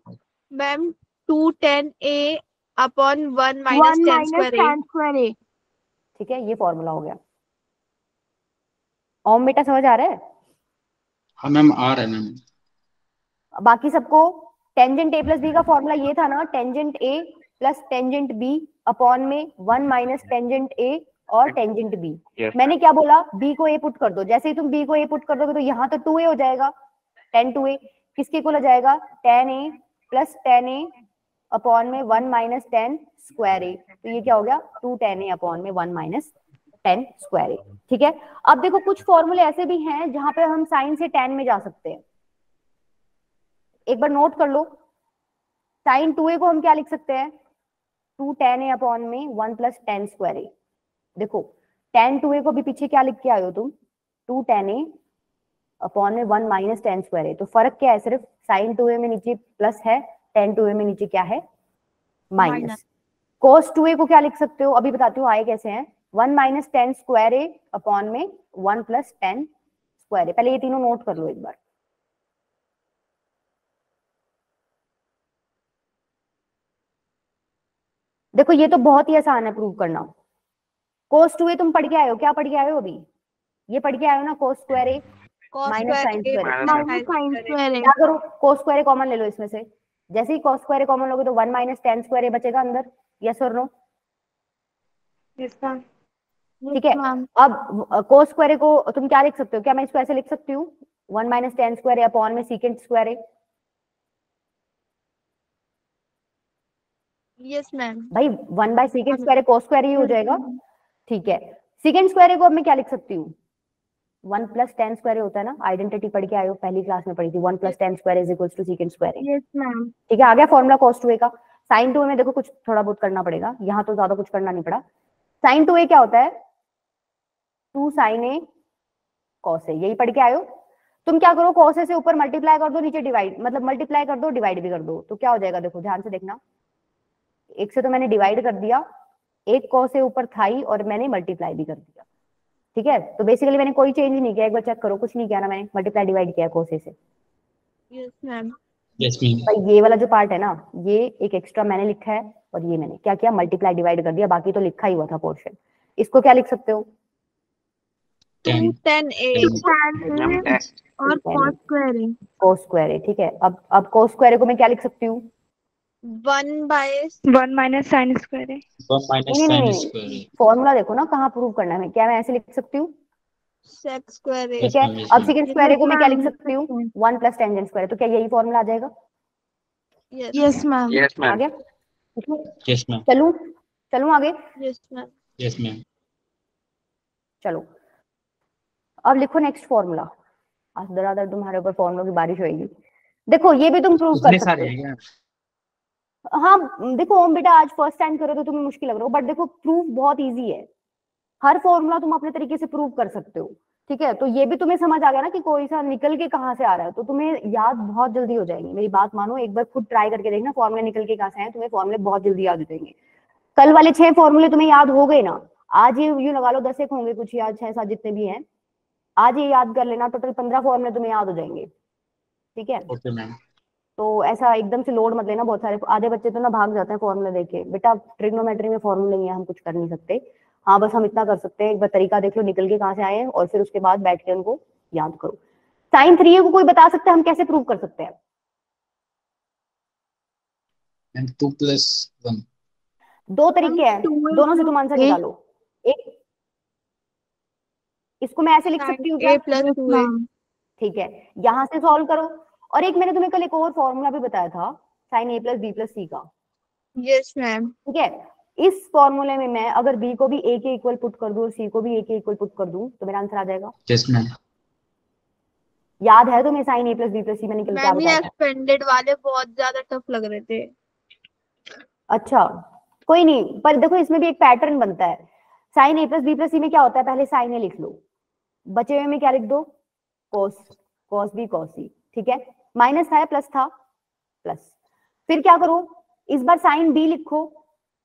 ma'am 2 tan a upon 1 minus tan square a। ठीक है, ये फॉर्मूला हो गया। ओम बेटा समझ आ रहा है, हाँ मैम आ रहा है मैम। बाकी सबको टेंजेंट a प्लस बी का फॉर्मूला ये था ना, tangent a plus tangent b upon में 1 माइनस टेंजेंट a और टेंजेंट b। Yes, मैंने क्या बोला, b को a पुट कर दो, जैसे ही तुम b को a पुट कर दोगे तो यहाँ तो 2a हो जाएगा, tan 2a किसके इक्वल हो जाएगा, tan a plus tan a upon में 1 माइनस tan स्क्वायर a। तो ये क्या हो गया, 2 tan a अपॉन में 1 माइनस tan स्क्वायर a। ठीक है, अब देखो कुछ फॉर्मूले ऐसे भी हैं जहां पे हम साइन से tan में जा सकते हैं, एक बार नोट कर लो। साइन 2a को हम क्या लिख सकते हैं, 2 tan a अपॉन में 1 प्लस tan स्क्वायर a। देखो tan 2a को भी पीछे क्या लिख के आए हो तुम, 2 tan a अपॉन में 1 माइनस tan स्क्वायर a। तो फर्क क्या है, सिर्फ साइन 2a में नीचे प्लस है, tan 2a में नीचे क्या है, माइनस। cos 2a को क्या लिख सकते हो, अभी बताती हूँ आए कैसे हैं, 1 minus tan square a upon में 1 प्लस tan स्क्वायर a। पहले ये तीनों नोट कर लो एक बार। देखो ये तो बहुत ही आसान है प्रूव करना। cos 2a तुम पढ़ के आए हो, क्या पढ़ के आए हो अभी, ये पढ़ के आए हो ना, cos square a minus sine square a। Minus sin square a। क्या करो, cos स्क्वायर a कॉमन ले लो इसमें से, जैसे ही cos स्क्वायर a कॉमन लोगे तो 1 माइनस tan स्क्वायर a बचेगा अंदर, यस और नो। ठीक है, अब cos स्क्वायर a को तुम क्या लिख सकते हो, क्या मैं इसको ऐसे लिख सकती हूँ, 1 minus tan square a upon में secant square a। Yes ma'am. भाई 1 by secant square a cos square ही हो जाएगा। ठीक है, सीकेंट स्क्वायर a को अब मैं क्या लिख सकती हूँ, 1 प्लस tan स्क्वायर a होता है ना, आइडेंटिटी पढ़ के आए हो, पहली क्लास में पढ़ी थी, 1 plus tan square is equals to secant square a। Yes ma'am. ठीक है, आ गया फॉर्मूला cos 2a का। sin 2a में देखो कुछ थोड़ा बहुत करना पड़ेगा, यहाँ तो ज्यादा कुछ करना नहीं पड़ा। sin 2a क्या होता है, 2 sin a cos a, यही पढ़ के आयो। तुम क्या करो, cos a से ऊपर मल्टीप्लाई कर दो, नीचे डिवाइड, मतलब मल्टीप्लाई कर दो डिवाइड भी कर दो, तो क्या हो जाएगा, देखो ध्यान से देखना, एक से तो मैंने डिवाइड कर दिया, एक cos A ऊपर था ही और मैंने मल्टीप्लाई भी कर दिया, ठीक है। तो बेसिकली मैंने कोई चेंज नहीं किया, एक बार चेक करो, कुछ नहीं किया ना मैंने, मल्टीप्लाई डिवाइड किया cos A से। Yes ma'am. Yes ma'am. भाई ये वाला जो पार्ट है ना, ये एक एक्स्ट्रा मैंने लिखा है और ये मैंने क्या किया, मल्टीप्लाई डिवाइड कर दिया, बाकी तो लिखा ही हुआ था पोर्शन। इसको क्या लिख सकते हो? 2 10 A मैम 10 और cos square A। cos square है, ठीक है। अब cos स्क्वायर ए को मैं क्या लिख सकती हूँ? 1 by 1 minus sin square है। 1 minus नहीं नहीं sin नहीं, square। फॉर्मूला देखो ना कहाँ प्रूव करना है, क्या मैं ऐसे लिख सकती हूँ? sec square A। ठीक है। yes, अब ma'am. सेकंड स्क्वायर ए को मैं क्या लिख सकती हूँ? 1 प्लस टेंजेंट स्क्वायर, तो क्या यही फॉर्मूला आ जाएगा? Yes ma'am. यस आ मैम गया? Yes ma'am. चलूं आगे? Yes ma'am. Yes ma'am. चलो अब लिखो नेक्स्ट फॉर्मूला। आज दरादर तुम्हारे ऊपर फॉर्मूलों की बारिश होगी। देखो ये भी तुम प्रूव कर इतने सकते सारे हो। हैं क्या? हाँ देखो ओम बेटा, आज फर्स्ट टाइम करो तो तुम्हें मुश्किल लग रहा हो, बट देखो प्रूफ बहुत इजी है, हर फॉर्मूला तुम अपने तरीके से प्रूव कर सकते हो, ठीक है। तो ये भी तुम्हें समझ आ गया ना कि कोई सा निकल के कहाँ से आ रहा है, तो तुम्हें याद बहुत जल्दी हो जाएंगी। मेरी बात मानो, एक बार खुद ट्राई करके देखना, फॉर्मूले निकल के कहाँ से आए, तुम्हें फॉर्मूले बहुत जल्दी याद हो जाएंगे। कल वाले 6 फॉर्मूले तुम्हें याद हो गए ना, आज ये यूं लगा लो 10 एक होंगे कुछ याद, 6-7 जितने भी हैं, आज ये याद कर लेना, टोटल 15 फॉर्मूले तुम्हें याद हो जाएंगे, ठीक है। Okay ma'am. तो ऐसा एकदम से लोड मत लेना, बहुत सारे आधे बच्चे तो ना भाग जाते हैं फॉर्मूला देके। बेटा ट्रिग्नोमेट्री में फॉर्मूला नहीं है, हम कुछ कर नहीं सकते। हाँ बस हम इतना कर सकते हैं, एक बार तरीका देख लो निकल के कहाँ से आए हैं, और फिर उसके बाद बैठ के उनको याद करो। साइन 3 को कोई बता सकता है हम कैसे प्रूव कर सकते हैं? मैम 2 + 1। दो तरीके हैं, दोनों से तुम आंसर निकालो। एक, इसको मैं ऐसे लिख सकती हूँ क्या? A plus 2A। ठीक है, यहाँ से सॉल्व करो। और एक मैंने तुम्हें कल एक और फॉर्मूला भी बताया था, साइन A + B + C का, यस मैम। ठीक है। इस फॉर्मूले में मैं अगर B को भी A के इक्वल पुट कर दूं और C को भी A के इक्वल पुट कर दूं तो मेरा आंसर आ जाएगा। Yes ma'am. याद है तुम्हें साइन A + B + C में निकल क्या मैम ये बताया था? एक्सपेंडेड वाले बहुत ज्यादा टफ लग रहे थे। अच्छा कोई नहीं, पर देखो इसमें भी एक पैटर्न बनता है। साइन A + B + C में क्या होता है, पहले साइन A लिख लो, बचे हुए में क्या लिख दो? cos B cos C, ठीक है। माइनस था या प्लस था? प्लस। फिर क्या करो, इस बार साइन B लिखो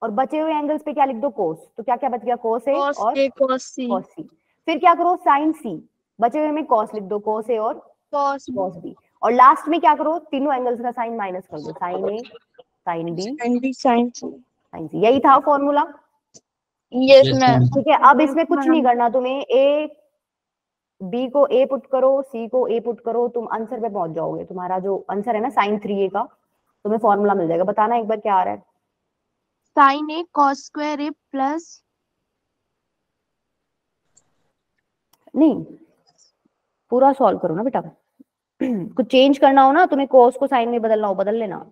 और बचे हुए एंगल्स पे क्या लिख दो? cos। तो क्या क्या बच गया? cos A cos और A cos C। cos C। फिर क्या करो, साइन C, बचे हुए में cos लिख दो, cos A और cos cos B। और लास्ट में क्या करो, तीनों एंगल्स का साइन माइनस कर दो, sine A sine B sin C। Sine C। यही था formula, yes Yes, ma'am. ma'am. ठीक है। अब इसमें कुछ नहीं करना तुम्हें, B को A पुट करो, C को A पुट करो, तुम आंसर पे पहुंच जाओगे। तुम्हारा जो आंसर है ना साइन 3A का, तुम्हें फॉर्मूला मिल जाएगा। बताना एक बार क्या आ रहा है? sin A cos square A plus नहीं, पूरा सॉल्व करो ना बेटा। कुछ चेंज करना हो ना, तुम्हें कोस को साइन में बदलना हो, बदल लेना,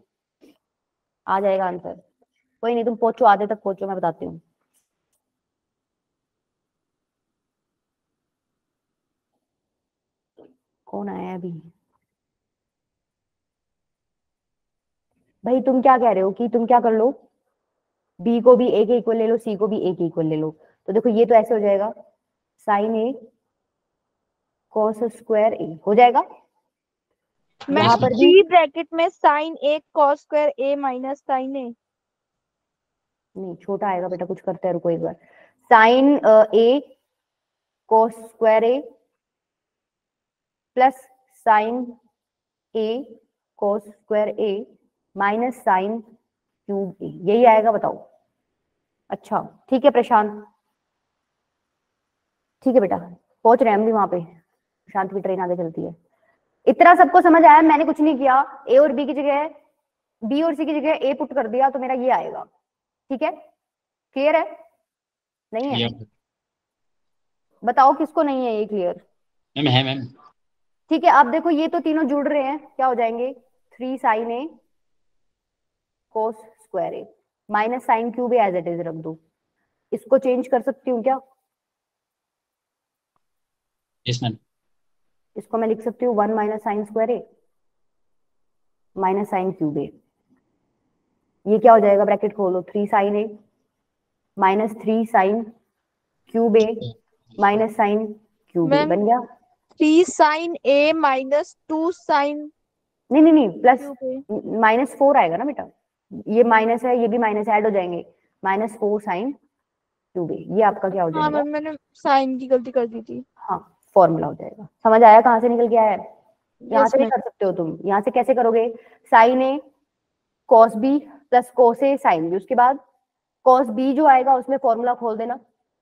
आ जाएगा आंसर। कोई नहीं, तुम पहुंचो, आधे तक पहुंचो, मैं बताती हूँ। कौन आया अभी? भाई तुम क्या कह रहे हो कि तुम क्या कर लो, बी को भी ए के इक्वल ले लो, सी को भी ए के इक्वल ले लो। तो देखो ये तो ऐसे हो जाएगा, साइन ए कॉस स्क्वायर ए हो जाएगा। यहाँ पर भी जी ब्रैकेट में sin A cos square A minus sin A। नहीं, छोटा आएगा बेटा, कुछ करते हैं, रुको एक बार। साइन ए कॉस स्क्वायर ए प्लस साइन ए कॉस स्क्वायर ए माइनस साइन क्यूब ए, यही आएगा, बताओ। अच्छा ठीक है प्रशांत, ठीक है बेटा, पहुंच रहे हैं हम भी वहां पे। प्रशांत की ट्रेन आगे चलती है। इतना सबको समझ आया? मैंने कुछ नहीं किया, ए और बी की जगह, बी और सी की जगह ए पुट कर दिया, तो मेरा ये आएगा, ठीक है। क्लियर है? नहीं है? Yeah. बताओ किसको नहीं है ये क्लियर? मैम है मैम। ठीक है। अब देखो ये तो तीनों जुड़ रहे हैं, क्या हो जाएंगे? 3 sine A cos square A minus sine cube a, as it is रख दो। इसको चेंज कर सकती हूँ क्या? Yes ma'am. इसको मैं लिख सकती हूँ 1 minus sine square A minus sine cube a. ये क्या हो जाएगा, ब्रैकेट खोलो, 3 sine A minus 3 sine cube a minus sine cube a, बन गया। 3 sin A minus 2 sin नहीं नहीं नहीं, प्लस क्यूब A। -4 आएगा ना बेटा, ये माइनस है, ये भी माइनस ऐड हो जाएंगे, -4 साइन क्यूब ए, ये आपका क्या हो हाँ जाएगा? मैम मैंने साइन की गलती कर दी थी। हाँ, फॉर्मूला हो जाएगा। समझ आया कहाँ से निकल के आया है? यहाँ यस से नहीं मैम। कर सकते हो तुम, यहाँ से कैसे करोगे? साइन ए कॉस बी प्लस कोस ए साइन बी, उसके बाद कॉस बी जो आएगा उसमें फॉर्मूला खोल देना,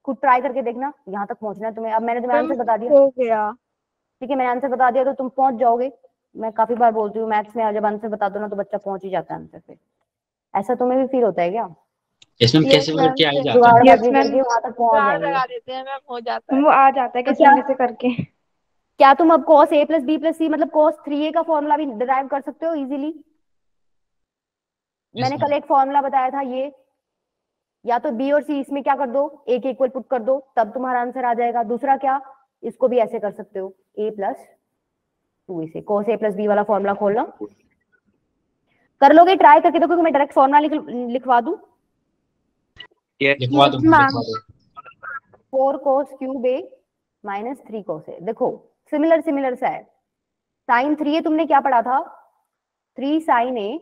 खुद ट्राई करके देखना, यहाँ तक पहुंचना है तुम्हें। अब मैंने तुम्हें मैम आंसर बता दिया, हो गया। ठीक है, मैंने आंसर बता दिया तो तुम पहुंच जाओगे। मैं काफी बार बोलती हूँ मैथ्स में जब आंसर बता दो ना तो बच्चा पहुंच ही जाता है आंसर पे। ऐसा तुम्हें भी फील होता है क्या? इसमें यस कैसे मैम। करके आ ही जाता है। जुगाड़बाजी Yes, ma'am. करके वहां तक पहुंच चार जाएंगे। लगा देते हैं मैम, हो जाता है। वो आ जाता है तो कैसे क्या न कैसे करके। क्या तुम अब cos a plus B plus C मतलब cos 3a का फॉर्मूला भी डिराइव कर सकते हो इजीली? Yes, मैंने कल ma'am. एक फॉर्मूला बताया था, ये या तो बी और सी इसमें क्या कर दो, ए के इक्वल पुट कर दो, तब तुम्हारा आंसर आ जाएगा। दूसरा क्या, इसको भी ऐसे कर सकते हो, a प्लस 2 से cos a प्लस बी वाला फॉर्मूला खोलना। कर लोगे? ट्राई करके देखो कि मैं डायरेक्ट फॉर्मूला लिखवा दूं। Yes. लिखवा दो मैम। लिखवा दो। 4 cos cube a minus 3 cos ए, देखो सिमिलर सिमिलर सा है। साइन 3a तुमने क्या पढ़ा था? 3 साइन ए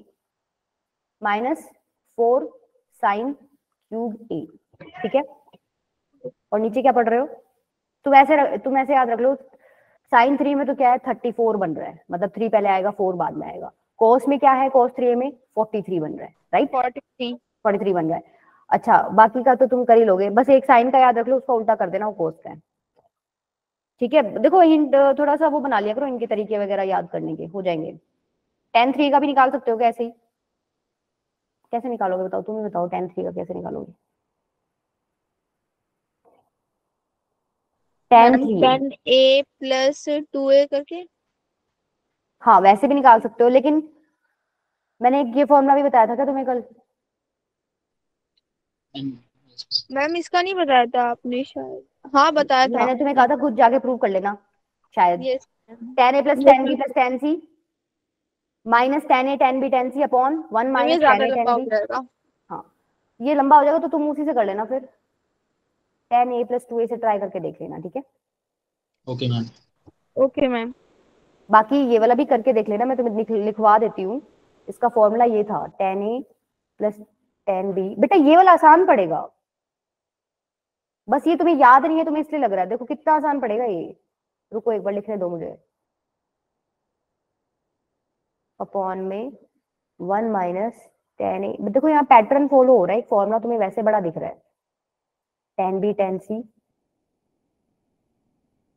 माइनस 4 साइन क्यूब ए, ठीक है। और नीचे क्या पढ़ रहे हो? तुम ऐसे याद रख लो, साइन 3 में तो क्या है 34 बन रहा है, मतलब 3 पहले आएगा 4 बाद में आएगा। कोस में क्या है, कोस 3 में 43 बन रहा है, राइट? 43। 43 बन रहा है। अच्छा, बाकी का तो तुम कर ही लोगे, बस एक साइन का याद रख लो, उसका उल्टा कर देना, वो कोस का है, ठीक है। देखो हिंट थोड़ा सा वो बना लिया करो, इनके तरीके वगैरह याद करने के हो जाएंगे। tan 3 का भी निकाल सकते हो कैसे ही, कैसे निकालोगे बताओ, तुम ही बताओ tan 3 का कैसे निकालोगे? tan ma'am 3, 10a plus 2a करके। हाँ वैसे भी निकाल सकते हो, लेकिन मैंने एक ये फॉर्मूला भी बताया था क्या तुम्हें कल? मैम इसका नहीं बताया था आपने शायद। हाँ बताया था। मैंने तुम्हें कहा था खुद जाके प्रूव कर लेना शायद। Yes. tan a plus yes tan b ma'am. Plus tan c minus tan a tan b tan c upon 1 ma'am ये माइनस ज्यादा tan a लंबा tan हो b। जाएगा। हाँ, ये लंबा हो जाएगा तो तुम उसी से कर लेना फिर, tan a प्लस 2a से ट्राई करके देख लेना, ठीक है। Okay ma'am. Okay ma'am. बाकी ये वाला भी करके देख लेना, मैं तुम्हें लिखवा देती हूँ। इसका फॉर्मूला ये था tan a plus tan b। बेटा ये वाला आसान पड़ेगा, बस ये तुम्हें याद नहीं है, तुम्हें इसलिए लग रहा है। देखो कितना आसान पड़ेगा ये, रुको एक बार लिखने दो मुझे। अपॉन में 1 माइनस tan a, देखो यहाँ पैटर्न फॉलो हो रहा है, एक फॉर्मूला तुम्हें वैसे बड़ा दिख रहा है, tan b tan c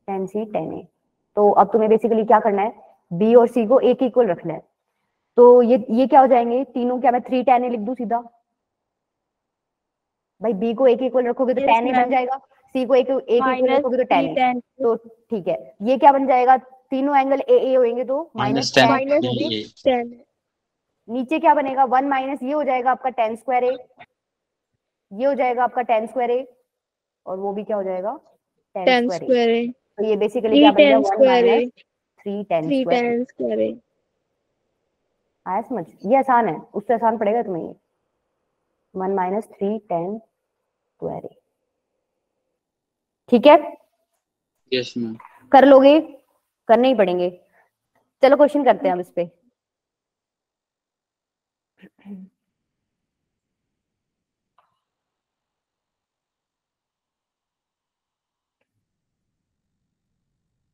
tan c tan a। तो अब तुम्हें बेसिकली क्या करना है, b और c को एक इक्वल रखना है। तो ये क्या हो जाएंगे तीनों, क्या मैं 3 tan a लिख दूं सीधा? भाई b को एक इक्वल रखोगे तो यस tan a बन मैम। जाएगा, c को एक इक्वल माइनस रखोगे तो tan 3 a। tan। तो ठीक है, ये क्या बन जाएगा, तीनों एंगल ए ए होंगे तो माइनस -10 tan। माइनस ये 10। नीचे क्या बनेगा, 1 माइनस ये हो जाएगा आपका tan स्क्वायर ए, ये हो जाएगा आपका tan स्क्वायर ए, और वो भी क्या हो जाएगा tan 10 स्क्वायर ए। स्क्वायर है। तो ये बेसिकली 3 क्या बन गया, 10 1 स्क्वायर है। Minus 3 tan 3 square. 10 स्क्वायर है। आया समझ? ये आसान है, उससे आसान पड़ेगा तुम्हें ये, 1 माइनस 3 tan स्क्वायर ए, ठीक है। Yes ma'am. कर लोगे? करने ही पड़ेंगे। चलो क्वेश्चन करते हैं हम इस पे।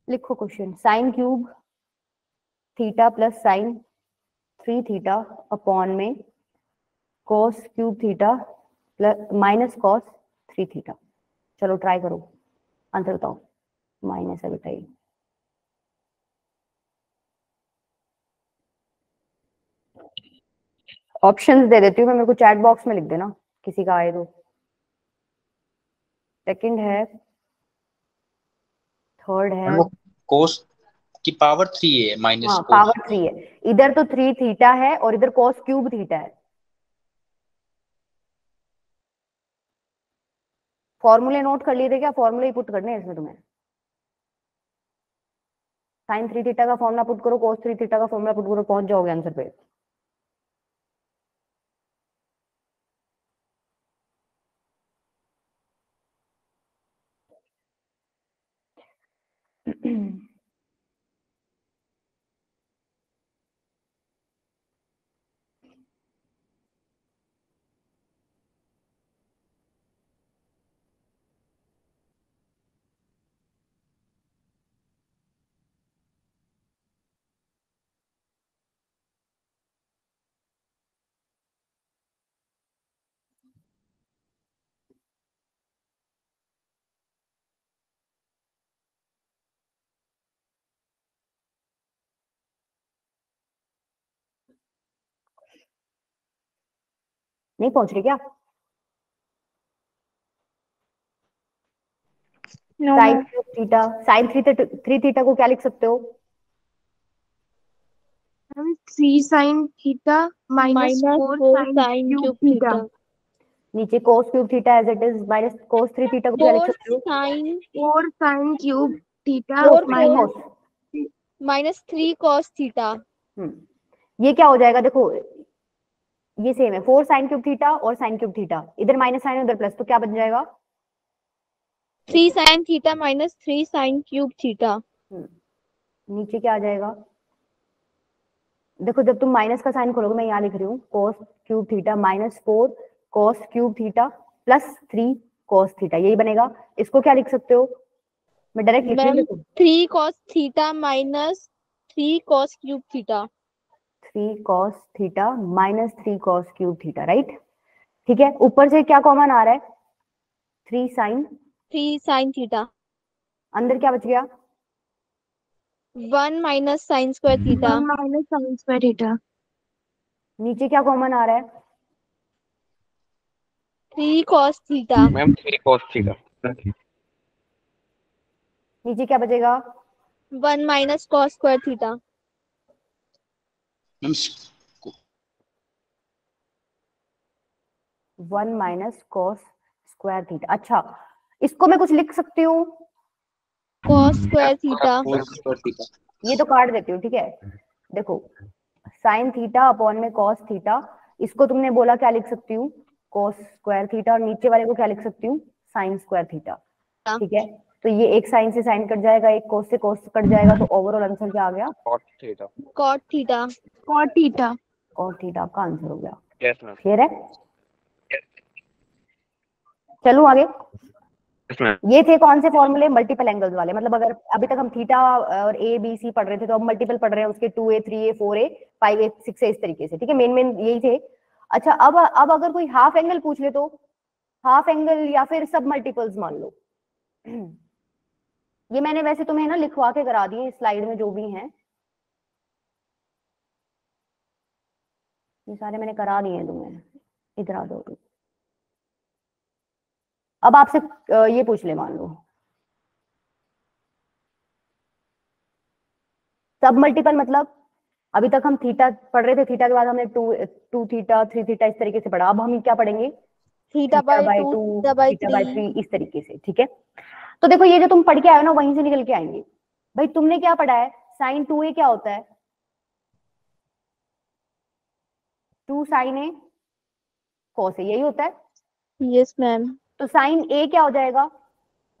लिखो question, sine cube theta plus sine 3 theta upon में cos cube theta plus minus cos 3 theta. चलो ट्राई करो, आंसर बताओ। माइनस है बेटा ये, ऑप्शंस दे देती हूँ मैं, मेरे को चैट बॉक्स में लिख देना किसी का आए तो। सेकंड है, थर्ड है, वो कोस की पावर 3 है माइनस हाँ कोस। पावर 3 है, इधर तो 3 थीटा है और इधर कॉस क्यूब थीटा है। फॉर्मूले नोट कर लिए थे क्या? फॉर्मूले ही पुट करने हैं इसमें तुम्हें। साइन 3 थीटा का फॉर्मूला पुट करो, कॉस 3 थीटा का फॉर्मूला पुट करो, पहुंच जाओगे आंसर पे। नहीं पहुंच रही क्या? No, sine ma'am. Cube theta, sine three theta को क्या लिख सकते हो? Ma'am 3 sin theta minus 4 sin cube theta. नीचे cos cube theta as it is minus cos three theta को क्या लिख सकते हो? 4 sin cube theta Cos minus cos। Minus 3 cos theta. ये क्या हो जाएगा? देखो ये सेम है, 4 साइन क्यूब थीटा और साइन क्यूब थीटा, इधर माइनस साइन उधर प्लस, तो क्या बन जाएगा? 3 sin theta minus 3 sin cube theta. नीचे क्या आ जाएगा? देखो जब तुम माइनस का साइन खोलोगे, मैं यहाँ लिख रही हूँ cos cube theta minus 4 cos cube theta plus 3 cos theta, यही बनेगा। इसको क्या लिख सकते हो? मैं डायरेक्ट लिख रही हूँ, देखो 3 cos theta minus 3 cos cube theta. 3 cos theta minus 3 cos cube theta, right. ठीक है, ऊपर से क्या कॉमन आ रहा है? 3 sin थीटा। अंदर क्या बच गया? 1 minus sin square theta. 1 minus sin square theta. नीचे क्या कॉमन आ रहा है? 3 cos theta. Ma'am 3 cos theta. नीचे क्या बचेगा? 1 minus cos square theta. Ma'am 1 minus cos square theta. अच्छा, इसको मैं कुछ लिख सकती हूँ? cos square theta. ये तो काट देती हूँ, ठीक है। देखो साइन थीटा अपॉन में cos थीटा, इसको तुमने बोला क्या लिख सकती हूँ? cos स्क्वायर थीटा, और नीचे वाले को क्या लिख सकती हूँ? Sign square theta. ठीक है, तो ये एक साइन से साइन कट जाएगा, एक cos से cos कट जाएगा, तो ओवरऑल आंसर क्या आ गया? cot theta. cot theta. cot theta. cos theta आपका आंसर हो गया। Yes ma'am. क्लियर है? चलो आगे। Yes ma'am. ये थे कौन से फॉर्मूले? मल्टीपल एंगल्स वाले। मतलब अगर अभी तक हम थीटा और ए बी सी पढ़ रहे थे, तो अब मल्टीपल पढ़ रहे हैं उसके, 2a 3a 4a 5a 6a, इस तरीके से। ठीक है, मेन यही थे। अच्छा, अब अगर कोई हाफ एंगल पूछ ले, तो हाफ एंगल या फिर सब मल्टीपल्स मान लो। ये मैंने वैसे तुम्हें ना लिखवा के करा दिए स्लाइड में जो भी हैं, ये सारे मैंने करा दिए हैं तुम्हें। इधर आ जाओ। अब आपसे ये पूछ ले, मान लो सब मल्टीपल, मतलब अभी तक हम थीटा पढ़ रहे थे, थीटा के बाद हमने टू थीटा 3 थीटा इस तरीके से पढ़ा। अब हम क्या पढ़ेंगे? Theta by 2 theta by by 3। 3, इस तरीके से। ठीक है, तो देखो ये जो तुम पढ़ के आए हो ना, वहीं से निकल के आएंगे। भाई तुमने क्या पढ़ा है? साइन 2a क्या होता है? 2 sin a cos a, यही होता है। Yes ma'am. तो साइन a क्या हो जाएगा?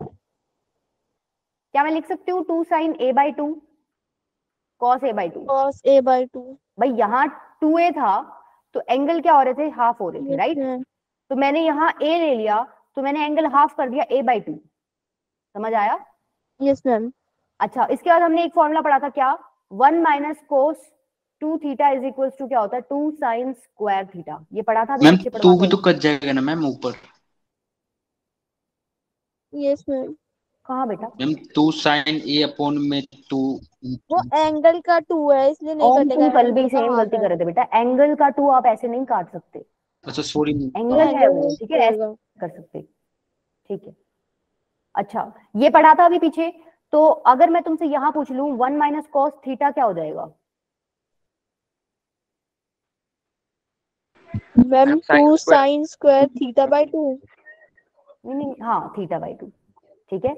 क्या मैं लिख सकती हूँ 2 sin a by 2 cos a by 2? cos a by 2। भाई यहाँ 2a था, तो एंगल क्या हो रहे थे? हाफ हो रहे थे, यस राइट। मैम। तो मैंने यहाँ a ले लिया, तो मैंने एंगल हाफ कर दिया a by 2। समझ आया? Yes ma'am. अच्छा, इसके बाद हमने एक फॉर्मूला पढ़ा था, क्या? 1 minus cos 2 theta is equal to क्या होता है? 2 साइन स्क्वायर थीटा। ये पढ़ा था, मैम नीचे 2 पढ़वा भी था। तो कट जाएगा ना मैम ऊपर। Yes ma'am. कहाँ बेटा? मैम 2 sin a अपॉन में 2। वो एंगल का 2 है, इसलिए नहीं ओम, कटेगा। तुम कल भी एंगल का सेम हाफ गलती है। कर रहे थे बेटा। एंगल का 2 आप ऐसे नहीं काट सकते, अच्छा सॉरी। एंगल है एंगल वो, नहीं ठीक है, ऐसे कटेगा। कर सकते। ठीक है, अच्छा ये पढ़ा था अभी पीछे। तो अगर मैं तुमसे यहाँ पूछ लूं 1 माइनस कॉस थीटा क्या हो जाएगा? Ma'am 2 sine square theta by 2। नहीं, हाँ, थीटा बाई 2। ठीक है,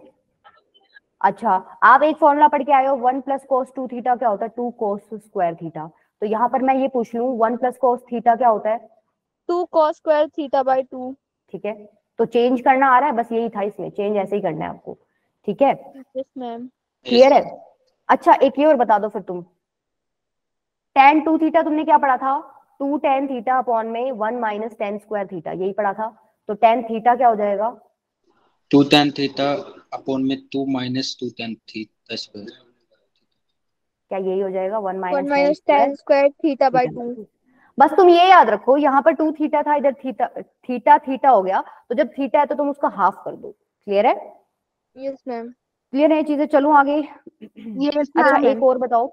अच्छा आप एक फॉर्मूला पढ़ के आए हो, 1 प्लस कोस 2 थीटा क्या होता है? 2 कोस स्क्वायर थीटा। तो यहाँ पर मैं ये पूछ लूं 1 प्लस कोस थीटा क्या होता है? 2 cos स्क्वायर थीटा बाय 2। ठीक है, तो चेंज करना आ रहा है, बस यही था इसमें, चेंज ऐसे ही करना है आपको। ठीक है, यस मैम। क्लियर है? अच्छा एक ये और बता दो फिर तुम, tan 2 थीटा तुमने क्या पढ़ा था? 2 tan थीटा अपॉन में 1 माइनस tan स्क्वायर थीटा, यही पढ़ा था। तो tan थीटा क्या हो जाएगा? 2 tan थीटा अपॉन में 2 माइनस 2 tan थीटा स्क्वायर। क्या यही हो जाएगा? 1 1 minus minus tan square theta by 2। बस तुम ये याद रखो, यहाँ पर 2 थीटा था, इधर थीटा थीटा थीटा हो गया, तो जब थीटा है तो तुम उसका हाफ कर दो। क्लियर है? Yes ma'am. क्लियर है चीजें? चलो आगे। यस अच्छा मैम। एक और बताओ,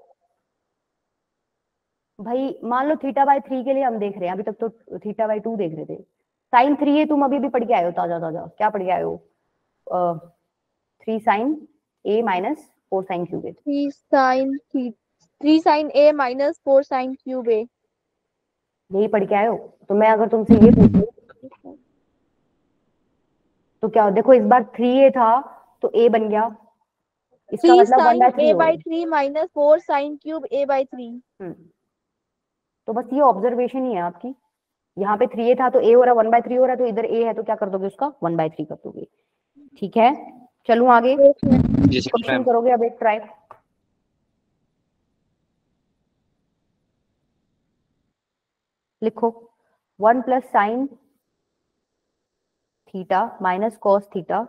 भाई मान लो θ/3 के लिए हम देख रहे हैं, अभी तक तो θ/2 देख रहे थे। sin 3 है, तुम अभी भी पढ़ के आए हो ताजा ताजा, क्या पढ़ के आए हो? 3 sin a minus 4 sin cube. 3 sin a minus 4 sin cube a। यही पढ़ के आए हो? तो मैं अगर तुमसे ये पूछूं तो क्या, देखो इस बार 3a था तो a बन गया, इसका 3 मतलब 1/3 sin a हो by गया। 3 minus 4 sin cube a by 3। तो बस ये ऑब्जर्वेशन ही है आपकी, यहाँ पे 3a था तो a हो रहा, 1/3 हो रहा है, तो इधर a है तो क्या कर दोगे उसका 1/3 कर दोगे। ठीक है, चलूं आगे, Yes, क्वेश्चन ma'am. करोगे अब एक ट्राई। लिखो 1 plus sine theta minus cos theta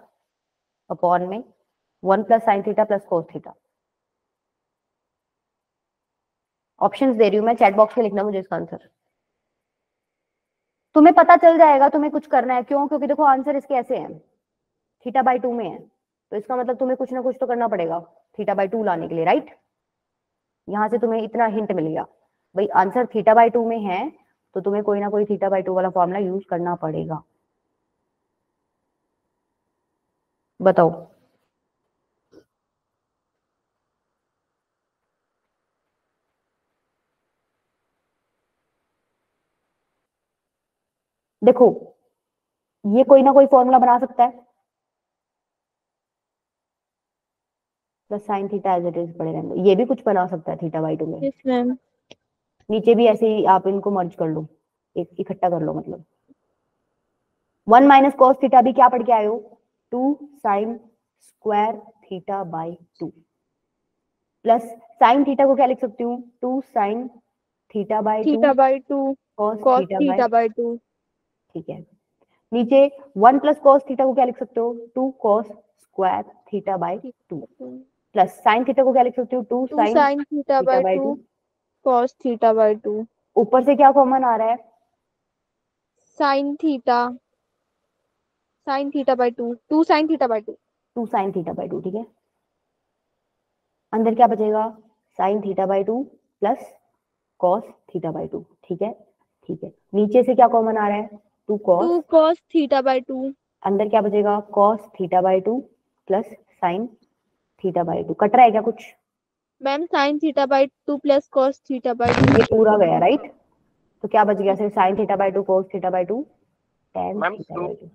upon में 1 plus sine theta plus cos theta. Options दे रही हूं मैं, चैट बॉक्स में लिखना मुझे इसका आंसर। तुम्हें पता चल जाएगा तुम्हें कुछ करना है, क्यों? क्योंकि देखो आंसर इसके ऐसे हैं, θ/2 में है, तो इसका मतलब तुम्हें कुछ ना कुछ तो करना पड़ेगा θ/2 लाने के लिए, राइट? यहां से तुम्हें इतना हिंट मिल गया, भाई आंसर θ/2 में है तो तुम्हें कोई ना कोई θ/2 वाला फॉर्मूला यूज करना पड़ेगा। बताओ। देखो ये कोई ना कोई फॉर्मूला बना सकता है, plus sine theta as it is पड़े रहने दो, ये भी कुछ बना सकता है θ/2 में। Yes ma'am. नीचे भी ऐसे ही आप इनको मर्ज कर लो, एक इकट्ठा कर लो, मतलब 1 माइनस कॉस थीटा भी क्या पढ़ के आए हो, 2 sine square θ/2 plus sine theta को क्या लिख सकती हूँ, 2 sine θ/2 θ/2 cos cos theta by, θ/2। ठीक है। नीचे 1 प्लस कॉस थीटा को क्या लिख सकते हो, 2 cos square θ/2 plus sine theta को क्या लिख सकते हो, 2 2 साइन sin θ/2 θ/2। cos θ/2। ऊपर से क्या कॉमन आ रहा है, sin θ/2 2 sin θ/2। 2 साइन θ/2, ठीक है। अंदर क्या बचेगा, साइन θ/2 प्लस कॉस θ/2, ठीक है, ठीक है। नीचे से क्या कॉमन आ रहा है, 2 2 cos θ/2। अंदर क्या बचेगा, cos θ/2 प्लस साइन θ/2। कट रहा है क्या कुछ? Ma'am sin θ/2 plus cos θ/2। ये पूरा गया, राइट? तो क्या बच गया, सिर्फ sine θ/2 cos θ/2 tan ma'am θ/2।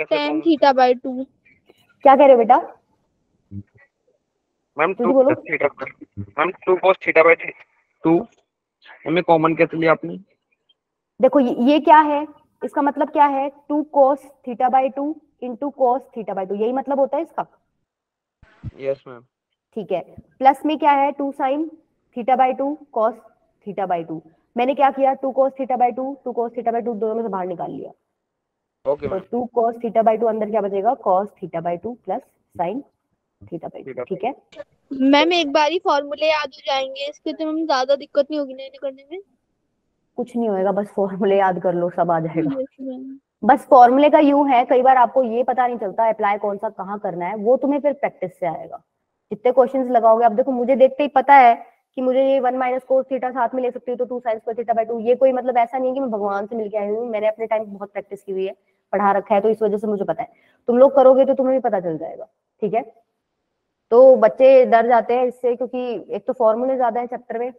tan θ/2। क्या कह रहे हो बेटा? मैम तुझे बोलो। मैम 2 cos θ/2 2 हमें कॉमन कैसे लिया आपने? देखो ये क्या है, इसका मतलब क्या है, 2 cos θ/2 इंटू cos θ/2, यही मतलब होता है इसका। Yes ma'am. ठीक है, प्लस में क्या है, 2 sin θ/2 cos θ/2। मैंने क्या किया, 2 cos θ/2 2 cos θ/2 दोनों में से बाहर निकाल लिया, ओके तो मैम। 2 cos θ/2 अंदर क्या बचेगा, cos θ/2 प्लस sin θ/2, ठीक है। मैम एक बार ही फॉर्मूले याद हो जाएंगे इसके, तो मैम ज्यादा दिक्कत नहीं होगी ना इन्हें करने में? कुछ नहीं होएगा, बस फॉर्मूले याद कर लो, सब आ जाएगा। Yes ma'am. बस फॉर्मूले का यूं है, कई बार आपको ये पता नहीं चलता अप्लाई कौन सा कहाँ करना है, वो तुम्हें फिर प्रैक्टिस से आएगा, जितने क्वेश्चंस लगाओगे। अब देखो मुझे देखते ही पता है कि मुझे ये 1 माइनस कोस थीटा साथ में ले सकती हूँ, तो 2 साइन स्क्वायर θ/2, ये कोई मतलब ऐसा नहीं है कि मैं भगवान से मिलके आई हूँ, मैंने अपने टाइम बहुत प्रैक्टिस की हुई है, पढ़ा रखा है, तो इस वजह से मुझे पता है। तुम लोग करोगे तो तुम्हें भी पता चल जाएगा, ठीक है। तो बच्चे डर जाते हैं इससे, क्योंकि एक तो फॉर्मूले ज्यादा है चैप्टर में,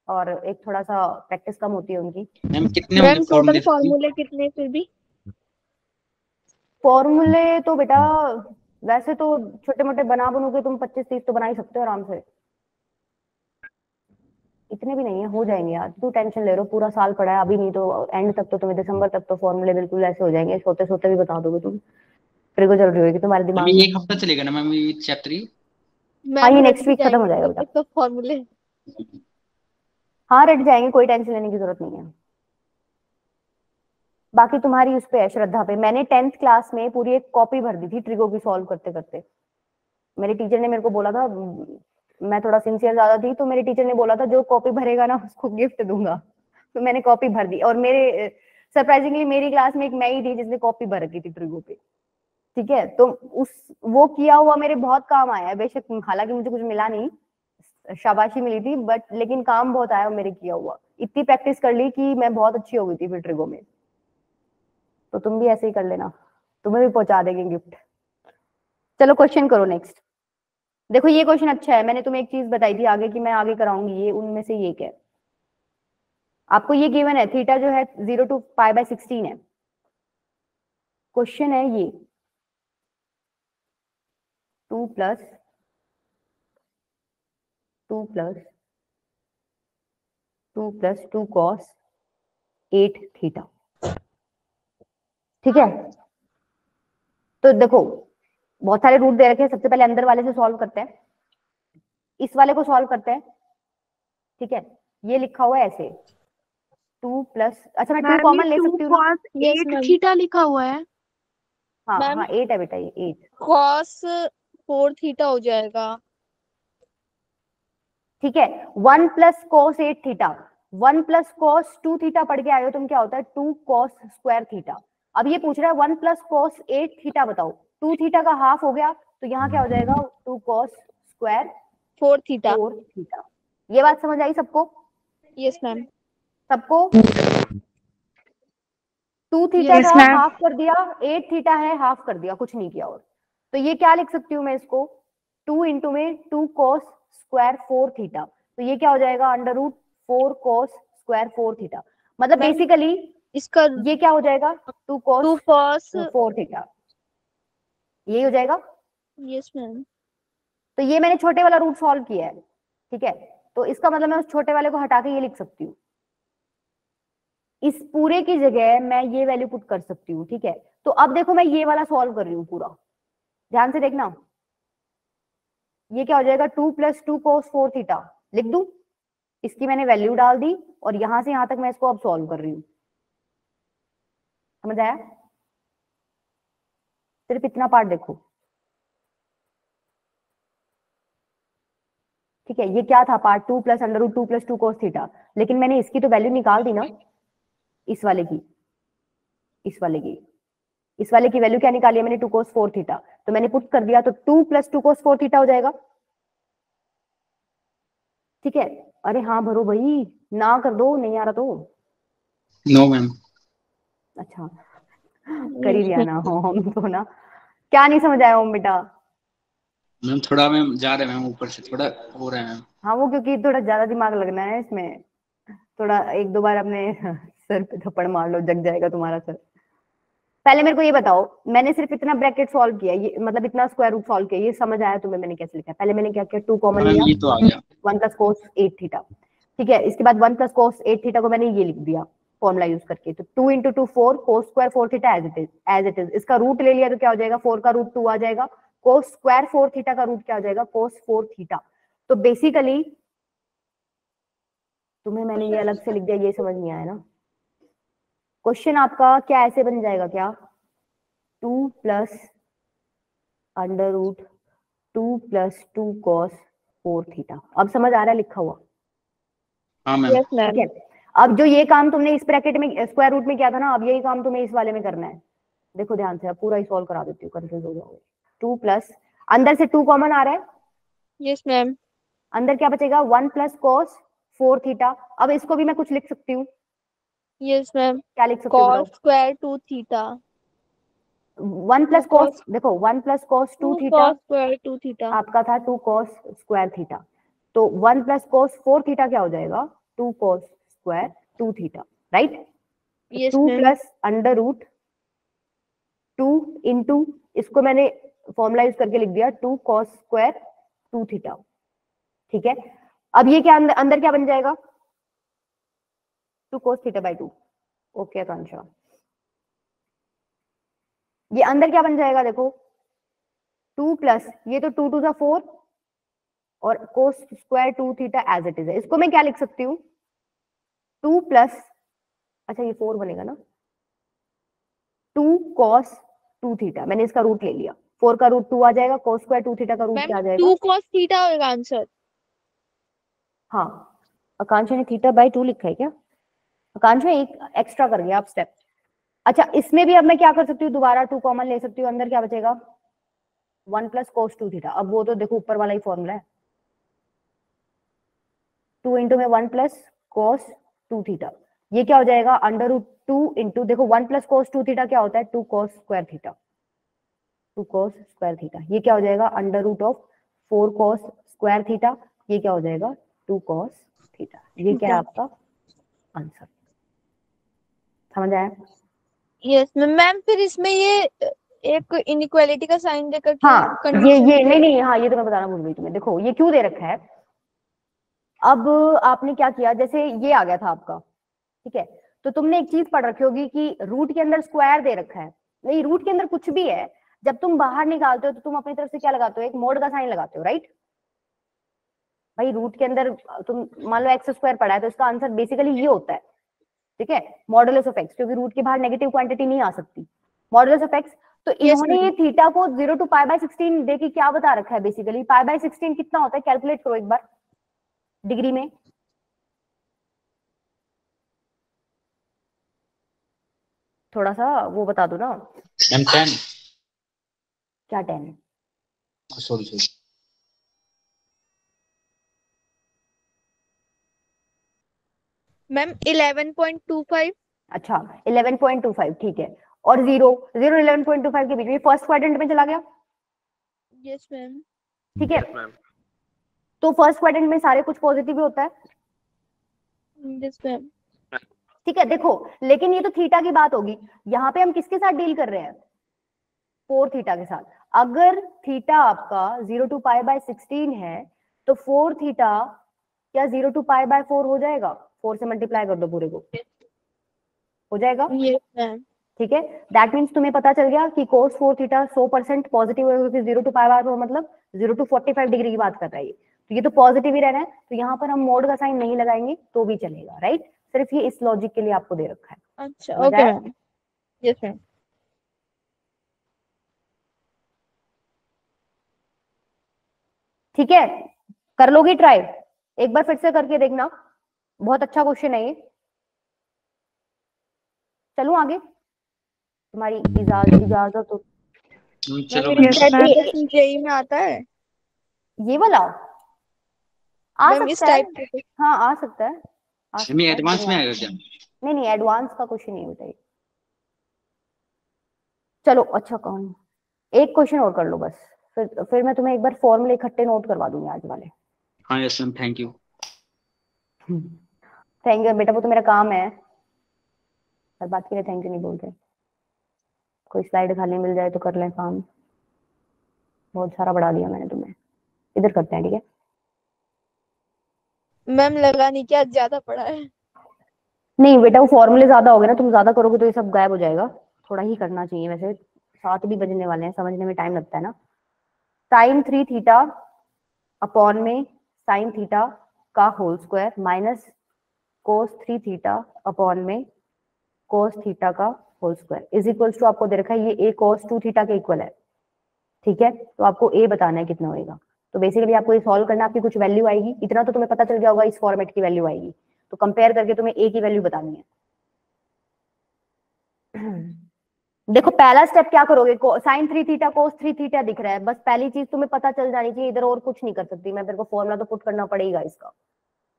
और एक थोड़ा सा प्रैक्टिस कम होती है उनकी। मैम कितने मैम होंगे टोटल फॉर्मूले? फॉर्मूले कितने फिर भी? फॉर्मूले तो बेटा वैसे तो छोटे मोटे बना बनोगे तुम 25-30 तो बना ही सकते हो आराम से, इतने भी नहीं है, हो जाएंगे यार, तू टेंशन ले रहे हो, पूरा साल पड़ा है अभी, नहीं तो एंड तक तो तुम्हें दिसंबर तक तो फॉर्मूले बिल्कुल ऐसे हो जाएंगे, सोते सोते भी बता दोगे तुम, फिर को चल रही होगी तुम्हारे मैम दिमाग ये में। एक हफ्ता चलेगा ना मैम ये चैप्टर? हाँ, मैम ये रट नेक्स्ट भी वीक खत्म हो जाएंगे जाएगा तब बेटा। तक तो फॉर्मूले। हाँ रट जाएंगे, कोई टेंशन लेने की जरूरत नहीं है। बाकी तुम्हारी उस पे है, श्रद्धा पे। मैंने 10th क्लास में पूरी एक कॉपी भर दी थी ट्रिगो की सॉल्व करते करते, मेरे टीचर ने मेरे को बोला था, मैं थोड़ा सिंसियर ज्यादा थी, तो मेरे टीचर ने बोला था जो कॉपी भरेगा ना उसको गिफ्ट दूंगा, तो मैंने कॉपी भर दी, और मेरे सरप्राइजिंगली मेरी क्लास में एक मैं ही थी जिसने कॉपी भर रखी थी ट्रिगो पे, ठीक है। तो उस वो किया हुआ मेरे बहुत काम आया है, बेशक हालांकि मुझे कुछ मिला नहीं, शाबाशी मिली थी, बट लेकिन काम बहुत आया मेरे किया हुआ, इतनी प्रैक्टिस कर ली कि मैं बहुत अच्छी हो गई थी फिर ट्रिगो में। तो तुम भी ऐसे ही कर लेना, तुम्हें भी पहुंचा देंगे गिफ्ट। चलो क्वेश्चन करो नेक्स्ट। देखो ये क्वेश्चन अच्छा है, मैंने तुम्हें एक चीज बताई थी आगे कि मैं आगे कराऊंगी, ये उनमें से ये क्या है। आपको ये गिवन है, थीटा जो है 0 to π/16 है। क्वेश्चन है ये 2 + 2 + 2 cos 8 थीटा। ठीक है, तो देखो बहुत सारे रूट दे रखे हैं, सबसे पहले अंदर वाले से सॉल्व करते हैं, इस वाले को सॉल्व करते हैं। ठीक है, ये लिखा हुआ है ऐसे 2 + अच्छा मैं 2 कॉमन ले सकती हूँ ना? Yes, 8 थीटा लिखा हुआ है। हाँ मैम, हाँ 8 है बेटा, ये 8। cos 4 थीटा हो जाएगा। ठीक है, 1 + cos 8 थीटा, 1 + cos 2 थीटा पढ़ के आए हो तुम, क्या होता है 2 cos स्क्वायर थीटा। अब ये पूछ रहा है 1 + cos 8 थीटा बताओ, 2 थीटा का हाफ हो गया, तो यहाँ क्या हो जाएगा 2 cos स्क्वायर 4 थीटा। 4 थीटा। ये बात समझ आई सबको? Yes ma'am. सबको 2 थीटा Yes, का ma'am. हाफ कर दिया, 8 थीटा है हाफ कर दिया, कुछ नहीं किया। और तो ये क्या लिख सकती हूँ मैं इसको, 2 इंटू में 2 cos स्क्वायर 4 थीटा, तो ये क्या हो जाएगा √4 cos स्क्वायर 4 थीटा। मतलब Ma'am, बेसिकली इसका ये क्या हो जाएगा 2 cos 2 cos 4 थीटा, यही हो जाएगा। Yes ma'am. तो ये मैंने छोटे वाला रूट सॉल्व किया है। ठीक है, तो इसका मतलब मैं उस छोटे वाले को हटा के ये लिख सकती हूँ, इस पूरे की जगह मैं ये वैल्यू पुट कर सकती हूँ। ठीक है, तो अब देखो मैं ये वाला सॉल्व कर रही हूँ पूरा, ध्यान से देखना। ये क्या हो जाएगा 2 + 2 cos 4 थीटा लिख दूं, इसकी मैंने वैल्यू डाल दी और यहां से यहां तक मैं इसको अब सॉल्व कर रही हूँ। समझ आया? सिर्फ इतना पार्ट देखो। ठीक है, ये क्या था पार्ट 2 + √2 + 2 cos थीटा, लेकिन मैंने इसकी तो वैल्यू निकाल दी ना, इस वाले की, इस वाले की, इस वाले की वैल्यू क्या निकाली है मैंने 2 cos 4 थीटा, तो मैंने पुट कर दिया, तो 2 + 2 cos 4 थीटा हो जाएगा। ठीक है, अरे हाँ भरो भाई, ना कर दो, नहीं आ रहा तो। No ma'am. अच्छा कर ही दिया ना हम तो ना, क्या नहीं समझ आया ओम बेटा? मैम थोड़ा मैम जा रहे हैं मैम, ऊपर से थोड़ा हो रहा है मैम। हाँ वो क्योंकि थोड़ा ज्यादा दिमाग लगना है इसमें, थोड़ा 1-2 बार अपने सर पे थप्पड़ मार लो, जग जाएगा तुम्हारा सर। पहले मेरे को ये बताओ, मैंने सिर्फ इतना ब्रैकेट सॉल्व किया, ये मतलब इतना स्क्वायर रूट सॉल्व किया, ये समझ आया तुम्हें मैंने कैसे लिखा है? पहले मैंने क्या किया, 2 कॉमन मैम लिया, ये तो आ गया। 1 + cos 8 थीटा। ठीक है, इसके बाद 1 + cos 8 थीटा को मैंने ये लिख दिया फॉर्मूला यूज करके, तो 2 × 2 4 cos square 4 theta as it is. इसका रूट ले लिया तो क्या हो जाएगा, 4 का रूट 2 आ जाएगा, cos स्क्वायर 4 थीटा का रूट क्या हो जाएगा, cos 4 थीटा। तो बेसिकली तुम्हें मैंने ये अलग से लिख दिया, ये समझ नहीं आया ना? क्वेश्चन आपका क्या ऐसे बन जाएगा क्या, 2 + √2 + 2 cos 4 थीटा। अब समझ आ रहा है लिखा हुआ? हाँ मैम। Yes ma'am. ठीक है, अब जो ये काम तुमने इस ब्रैकेट में स्क्वायर रूट में किया था ना, अब यही काम तुम्हें इस वाले में करना है। देखो ध्यान से, अब पूरा ही सॉल्व करा देती हूँ, कंफ्यूज हो जाओगे। 2 + अंदर से 2 कॉमन आ रहा है, यस मैम। अंदर क्या बचेगा 1 + cos 4 थीटा। अब इसको भी मैं कुछ लिख सकती हूँ, यस मैम। क्या लिख सकती हूँ cos बताओ? Square 2 theta. 1 + cos, देखो 1 + cos 2 theta cos square 2 theta. आपका था 2 cos स्क्वायर थीटा, तो 1 + cos 4 थीटा क्या हो जाएगा 2 cos square 2 theta, right? Yes 2 ma'am. + √2 into, इसको मैंने फॉर्मूला यूज करके लिख दिया 2 cos स्क्वायर 2 थीटा। ठीक है, अब ये क्या अंदर क्या बन जाएगा 2 cos θ/2। ओके आकांक्षा, ये अंदर क्या बन जाएगा देखो 2 + ये तो 2 × 2 = 4 और cos square 2 theta as it is है। इसको मैं क्या लिख सकती हूँ 2 + अच्छा ये 4 बनेगा ना, 2 cos 2 थीटा, मैंने इसका रूट ले लिया, 4 का रूट 2 आ जाएगा, cos स्क्वायर 2 थीटा का रूट क्या आ जाएगा 2 cos थीटा होगा आंसर। हाँ, आकांक्षा ने θ/2 लिखा है क्या? आकांक्षा एक एक्स्ट्रा कर गया आप स्टेप। अच्छा इसमें भी अब मैं क्या कर सकती हूँ, दोबारा 2 कॉमन ले सकती हूँ, अंदर क्या बचेगा 1 + cos 2 थीटा। अब वो तो देखो ऊपर वाला ही फॉर्मूला है, 2 इंटू में 1 प्लस कॉस 2 थीटा, ये क्या हो जाएगा √2 इंटू, देखो 1 प्लस कॉस 2 थीटा क्या होता है 2 cos square theta, 2 cos square theta, ये क्या हो जाएगा √4 कॉस स्क्वायर थीटा, ये क्या हो जाएगा 2 कॉस थीटा। ये क्या है आपका आंसर, समझ आया? यस मैम, फिर इसमें ये एक इनइक्वालिटी का साइन देकर हाँ condition ये नहीं, हाँ ये तो मैं बताना भूल गई तुम्हें। देखो ये क्यों दे रखा है, अब आपने क्या किया, जैसे ये आ गया था आपका, ठीक है, तो तुमने एक चीज पढ़ रखी होगी कि रूट के अंदर स्क्वायर दे रखा है, नहीं रूट के अंदर कुछ भी है, जब तुम बाहर निकालते हो तो तुम अपनी तरफ से क्या लगाते हो, एक मोड का साइन लगाते हो, राइट? भाई रूट के अंदर तुम मान लो एक्स स्क्वायर पढ़ा है तो इसका आंसर बेसिकली ये होता है, ठीक है, मॉडुलस ऑफ एक्स, क्योंकि रूट के बाहर नेगेटिव क्वांटिटी नहीं आ सकती, मॉडुलस ऑफ एक्स। तो इन्होंने ये थीटा को 0 to π/16 देखिए क्या बता रखा है, बेसिकली π/16 कितना होता है, कैलकुलेट करो एक बार डिग्री में। थोड़ा सा वो बता दो ना। मैम 10, क्या 10 है? Sorry ma'am 11.25। अच्छा 11.25, ठीक है, और 0 11.25 के बीच में फर्स्ट क्वाड्रेंट में चला गया, यस मैम। ठीक है, यस मैम। तो फर्स्ट क्वाड्रेंट में सारे कुछ पॉजिटिव ही होता है, यस मैम। ठीक है। देखो लेकिन ये तो थीटा की बात होगी, यहाँ पे हम किसके साथ डील कर रहे हैं, 4 थीटा के साथ। अगर थीटा आपका 0 to π/16 है तो 4 थीटा क्या 0 to π/4 हो जाएगा, 4 से मल्टीप्लाई कर दो पूरे को, हो जाएगा, यस मैम। ठीक है। दैट मीन्स तुम्हें पता चल गया कि cos 4 थीटा 100% पॉजिटिव है, क्योंकि 0 to π/4 मतलब 0 to 45 डिग्री की बात कर रहा है ये, तो ये तो पॉजिटिव ही रहना है, तो यहाँ पर हम मोड का साइन नहीं लगाएंगे तो भी चलेगा, राइट? सिर्फ ये इस लॉजिक के लिए आपको दे रखा है। अच्छा समझ ओके आया? मैम। Yes ma'am. ठीक है, कर लोगी ट्राई, एक बार फिर से करके देखना, बहुत अच्छा क्वेश्चन है ये। चलूं आगे, तुम्हारी इजाजत हो? चलो मैम Yes, ma'am. जेई में आता है ये वाला आ मैम, इस सकता है, टाइप के। हाँ आ सकता है, आ सकता मैं है, एडवांस में नहीं आएगा क्या? नहीं एडवांस का क्वेश्चन नहीं बताइए। चलो अच्छा कौन, एक क्वेश्चन और कर लो बस, फिर मैं तुम्हें एक बार फॉर्मूले इकट्ठे नोट करवा दूंगी आज वाले। हाँ yes ma'am, thank you. Thank you बेटा, वो तो मेरा काम है, हर बात के लिए थैंक यू नहीं बोलते, कोई स्लाइड खाली मिल जाए तो कर लें काम, बहुत सारा बढ़ा दिया मैंने तुम्हें, इधर करते हैं, ठीक है? मैम लगा नहीं कि आज ज्यादा पड़ा है। नहीं बेटा, वो फॉर्मूले ज्यादा हो गए ना, तुम ज्यादा करोगे तो ये सब गायब हो जाएगा, थोड़ा ही करना चाहिए, वैसे 7 भी बजने वाले हैं, समझने में टाइम लगता है ना। sin 3 थीटा अपॉन में sin थीटा का whole square minus cos 3 theta upon में cos थीटा का whole square is equals to, आपको दे रखा है ये a cos 2 थीटा के इक्वल है, ठीक है, तो आपको a बताना है कितना होएगा। तो बेसिकली आपको ये सॉल्व करना, आपकी कुछ वैल्यू आएगी, इतना तो तुम्हें पता चल गया होगा इस फॉर्मेट की वैल्यू आएगी, तो कंपेयर करके तुम्हें a की वैल्यू बतानी है। देखो पहला स्टेप क्या करोगे, sin 3 थीटा cos 3 थीटा दिख रहा है, बस पहली चीज तुम्हें पता चल जानी चाहिए, इधर और कुछ नहीं कर सकती मैं, तेरे को फॉर्मूला तो पुट करना पड़ेगा इसका,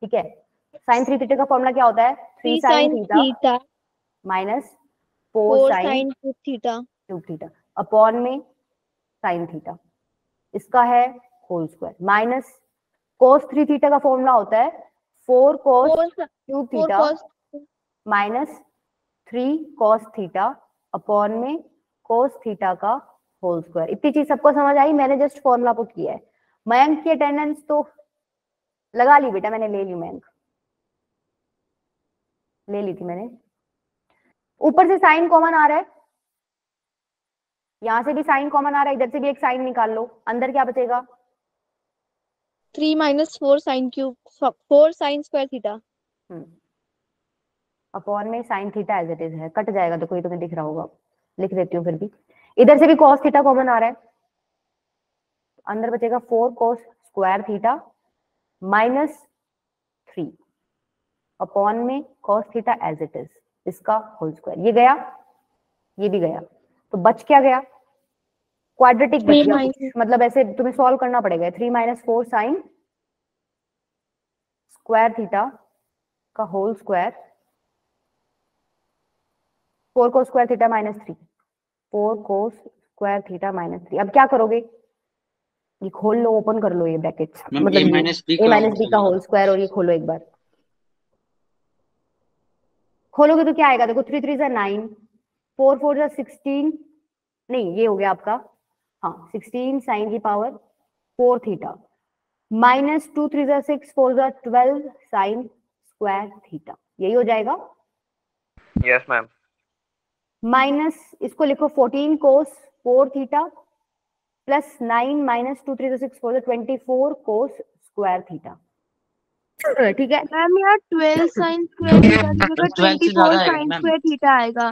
ठीक है। sin 3 थीटा का फॉर्मूला क्या होता है, 3 sin theta minus 4 sin 2 theta 2 theta upon में sin थीटा, इसका है whole square, minus cos 3 theta का फॉर्मूला होता है 4 cos 2 theta minus 3 cos theta upon में cos थीटा का होल स्क्वायर। इतनी चीज सबको समझ आई, मैंने जस्ट फॉर्मूला पुट किया है। मयंक की अटेंडेंस तो लगा ली बेटा, मैंने ले ली, मयंक ले ली थी मैंने। ऊपर से साइन कॉमन आ रहा है, यहां से भी साइन कॉमन आ रहा है, इधर से भी एक साइन निकाल लो, अंदर क्या बचेगा 3 - 4 sin cube 4 sin square theta upon में sine theta as it is है, कट जाएगा, देखो ये तुम्हें दिख रहा होगा, लिख देती हूँ फिर भी। इधर से भी कॉस थीटा कॉमन आ रहा है, अंदर बचेगा 4 cos square theta minus 3 upon में cos theta as it is, इसका होल स्क्वायर, ये गया ये भी गया, तो बच क्या गया, क्वाड्रेटिक बच गया कुछ, मतलब ऐसे तुम्हें सॉल्व करना पड़ेगा, 3 - 4 sin स्क्वायर थीटा का whole square 4 cos square theta minus 3, 4 cos square theta minus 3। अब क्या करोगे, ये खोल लो, ओपन कर लो ये ब्रैकेट्स, मैम मतलब a minus b a minus b का होल स्क्वायर, और ये खोलो एक बार, खोलोगे तो क्या आएगा, देखो 3 3 9, 4 4 16, नहीं ये हो गया आपका, हाँ 16 साइन की power 4 theta minus 2 3 6 4 12 sign square theta, यही हो जाएगा। Yes ma'am. माइनस इसको लिखो 14 कोस 4 थीटा प्लस 9 माइनस 2 3 6 4 24 कोस स्क्वायर थीटा, ठीक है। मैम यहाँ 12 साइन स्क्वायर थीटा की जगह 12 से ज्यादा 24 आएगा साइन मैम। स्क्वायर थीटा आएगा।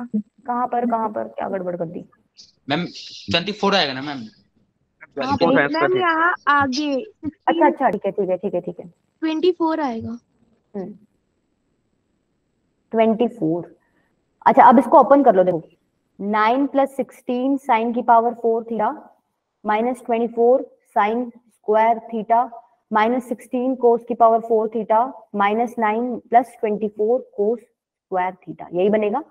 कहाँ पर क्या गड़बड़ कर दी मैम 24 आएगा ना मैम। कहाँ 24 पे? साइन मैम स्क्वायर यहाँ आगे अच्छा अच्छा ठीक है 24 आएगा। 24। अच्छा अब इसको ओपन कर लो, देखो 9 प्लस 16 साइन की power 4 theta minus 24 sign square theta minus 16 कोस की पावर 4 थीटा माइनस 9 प्लस 24 कोस स्क्वायर थीटा, यही बनेगा।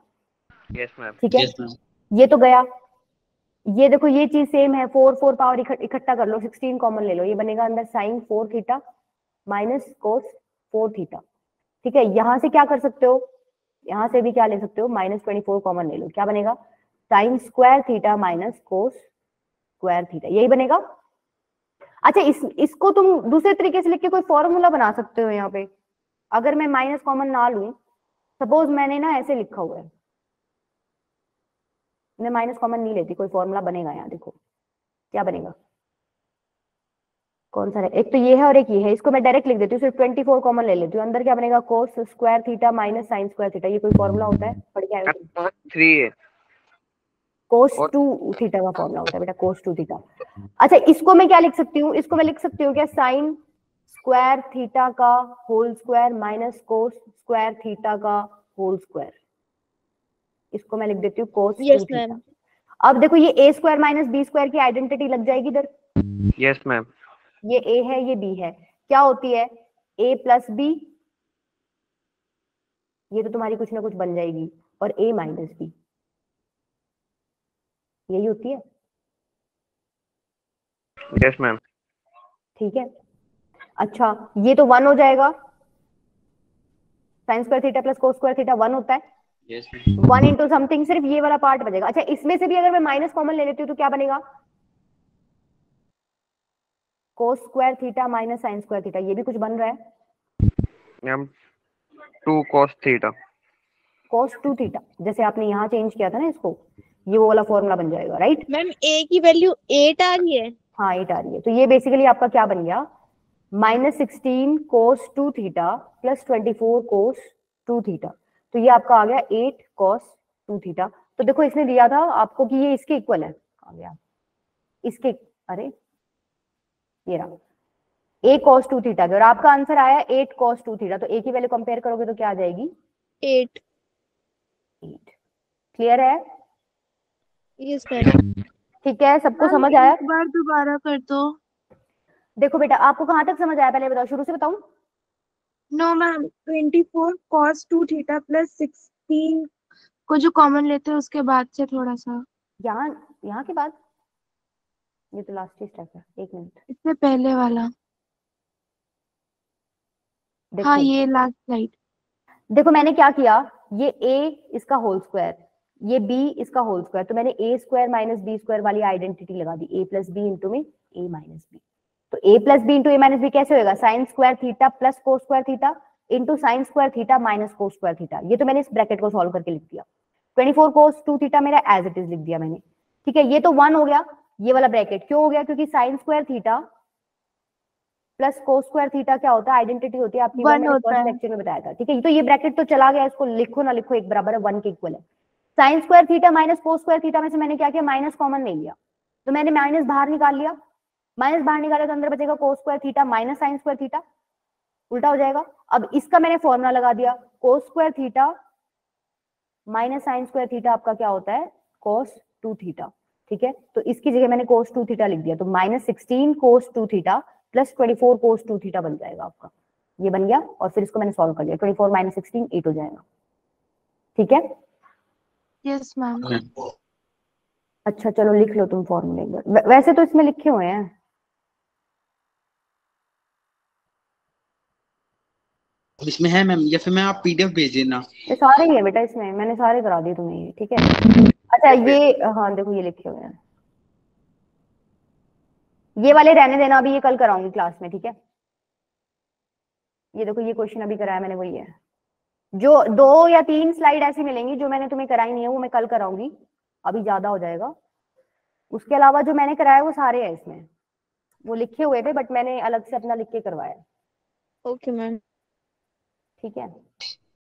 Yes ma'am. ठीक है, यस मैम। ये तो गया। ये देखो ये चीज सेम है, 4 4 पावर इकट्ठा कर लो, 16 कॉमन ले लो, ये बनेगा अंदर sine 4 theta minus cos 4 theta. ठीक है, यहां से क्या कर सकते हो, यहां से भी क्या ले सकते हो, माइनस 24 कॉमन ले लो, क्या बनेगा sign square theta minus cos square theta, यही बनेगा। अच्छा इसको तुम दूसरे तरीके से लिख के कोई फॉर्मूला बना सकते हो यहाँ पे, अगर मैं माइनस कॉमन ना लूं, सपोज मैंने ना ऐसे लिखा हुआ है, मैं माइनस कॉमन नहीं लेती, कोई फॉर्मूला बनेगा यहाँ, देखो क्या बनेगा, कौन सा है, एक तो ये है और एक ये है, इसको मैं डायरेक्ट लिख देती हूँ, सिर्फ 24 कॉमन ले लेती हूँ, अंदर क्या बनेगा कोस square theta minus sine square theta, ये कोई फॉर्मूला होता है, पढ़ के आए हो? 3 है कोस और 2 थीटा का फॉर्मूला होता है बेटा, कोस 2 थीटा। अच्छा इसको मैं क्या लिख सकती हूँ, इसको मैं लिख सकती हूँ क्या, साइन स्क्वायर थीटा का whole square minus cos square theta का होल स्क्वायर, इसको मैं लिख देती हूँ कोस 2 थीटा। अब देखो ये a square minus B square की आइडेंटिटी लग जाएगी इधर, यस मैम। ये a है ये b है, क्या होती है a प्लस बी, ये तो तुम्हारी कुछ ना कुछ बन जाएगी, और a माइनस बी, यही होती है। Yes ma'am. ठीक है, अच्छा ये तो 1 हो जाएगा, sign square theta plus cos square theta 1 होता है, यस मैम। 1 इंटू समथिंग, सिर्फ ये वाला पार्ट बचेगा। अच्छा इसमें से भी अगर मैं माइनस कॉमन ले लेती हूँ तो क्या बनेगा, कोस square theta minus sine square theta, ये भी कुछ बन रहा है मैम 2 cos थीटा। कोस 2 थीटा, जैसे आपने यहाँ चेंज किया था ना इसको, ये वो वाला फॉर्मूला बन जाएगा, राइट। मैम a की वैल्यू 8 आ रही है। हाँ 8 आ रही है, तो ये बेसिकली आपका क्या बन गया, माइनस 16 कोस 2 थीटा प्लस 24 कोस 2 थीटा, तो ये आपका आ गया 8 कोस 2 थीटा। तो देखो इसने दिया था आपको कि ये इसके इक्वल है, आ गया इसके, अरे ये रहा a cos 2 थीटा, और आपका आंसर आया 8 cos 2 थीटा, तो a की वैल्यू कंपेयर करोगे तो क्या आ जाएगी 8। 8। क्लियर है, यस मैम। ठीक है, सबको समझ आया। एक बार दोबारा कर दो। देखो बेटा आपको कहां तक समझ आया, पहले बताओ, शुरू से बताऊं। No ma'am 24 cos 2 theta plus 16 को जो कॉमन लेते हैं उसके बाद से थोड़ा सा, यहाँ के बाद, ये तो लास्ट स्टेप है, एक मिनट इससे पहले वाला। देखो, हाँ ये लास्ट स्लाइड। देखो मैंने क्या किया, ये a इसका होल स्क्वायर, ये b इसका होल स्क्वायर, तो मैंने a square minus B square वाली आइडेंटिटी लगा दी, a प्लस बी इंटू में a माइनस बी, तो a plus B into a minus b कैसे होगा, sine square theta plus cos square theta into sine square theta minus cos square theta, ये तो मैंने इस ब्रैकेट को सॉल्व करके लिख दिया। 24 कोस 2 थीटा मेरा एज इट इज लिख दिया मैंने, ठीक है, ये तो 1 हो गया, ये वाला ब्रैकेट क्यों हो गया, क्योंकि sign square theta plus cos square theta क्या होता है, आइडेंटिटी होती है आपकी, वन मैंने होता फर्स्ट है। लेक्चर में बताया था। ठीक है, तो ये ब्रैकेट तो चला गया, इसको लिखो ना लिखो एक बराबर है, 1 के इक्वल है। Sine square theta minus cos square theta में से मैंने क्या किया, माइनस कॉमन ले लिया, तो मैंने माइनस बाहर निकाल लिया, माइनस बाहर निकाला तो अंदर बचेगा कोस square theta minus sine square theta, उल्टा हो जाएगा। अब इसका मैंने फॉर्मूला लगा दिया, कोस square theta minus sine square theta आपका क्या होता है, कोस 2 थीटा। ठीक है, तो इसकी जगह मैंने कोस 2 थीटा लिख दिया, तो माइनस 16 कोस 2 थीटा प्लस 24 कोस 2 थीटा बन जाएगा आपका। ये बन गया और फिर इसको मैंने सॉल्व कर लिया, 24 माइनस 16 8 हो जाएगा। ठीक है, यस मैम। अच्छा चलो लिख लो तुम फॉर्मूले। वैसे तो इसमें लिखे हुए हैं, इसमें है मैम, या फिर मैं आप पीडीएफ भेज देना। ये सारे ही है बेटा इसमें, मैंने सारे करा दिए तुम्हें ये। ठीक है, अच्छा ये हाँ देखो ये लिखे हुए हैं, ये वाले रहने देना, अभी ये कल कराऊंगी क्लास में। ठीक है, ये देखो ये क्वेश्चन अभी कराया मैंने वही है, जो 2 या 3 स्लाइड ऐसी मिलेंगी जो मैंने तुम्हें कराई नहीं है वो मैं कल कराऊंगी, अभी ज्यादा हो जाएगा। उसके अलावा जो मैंने कराया वो सारे हैं इसमें, वो लिखे हुए थे बट मैंने अलग से अपना लिख के करवाया। Okay ma'am. ठीक है।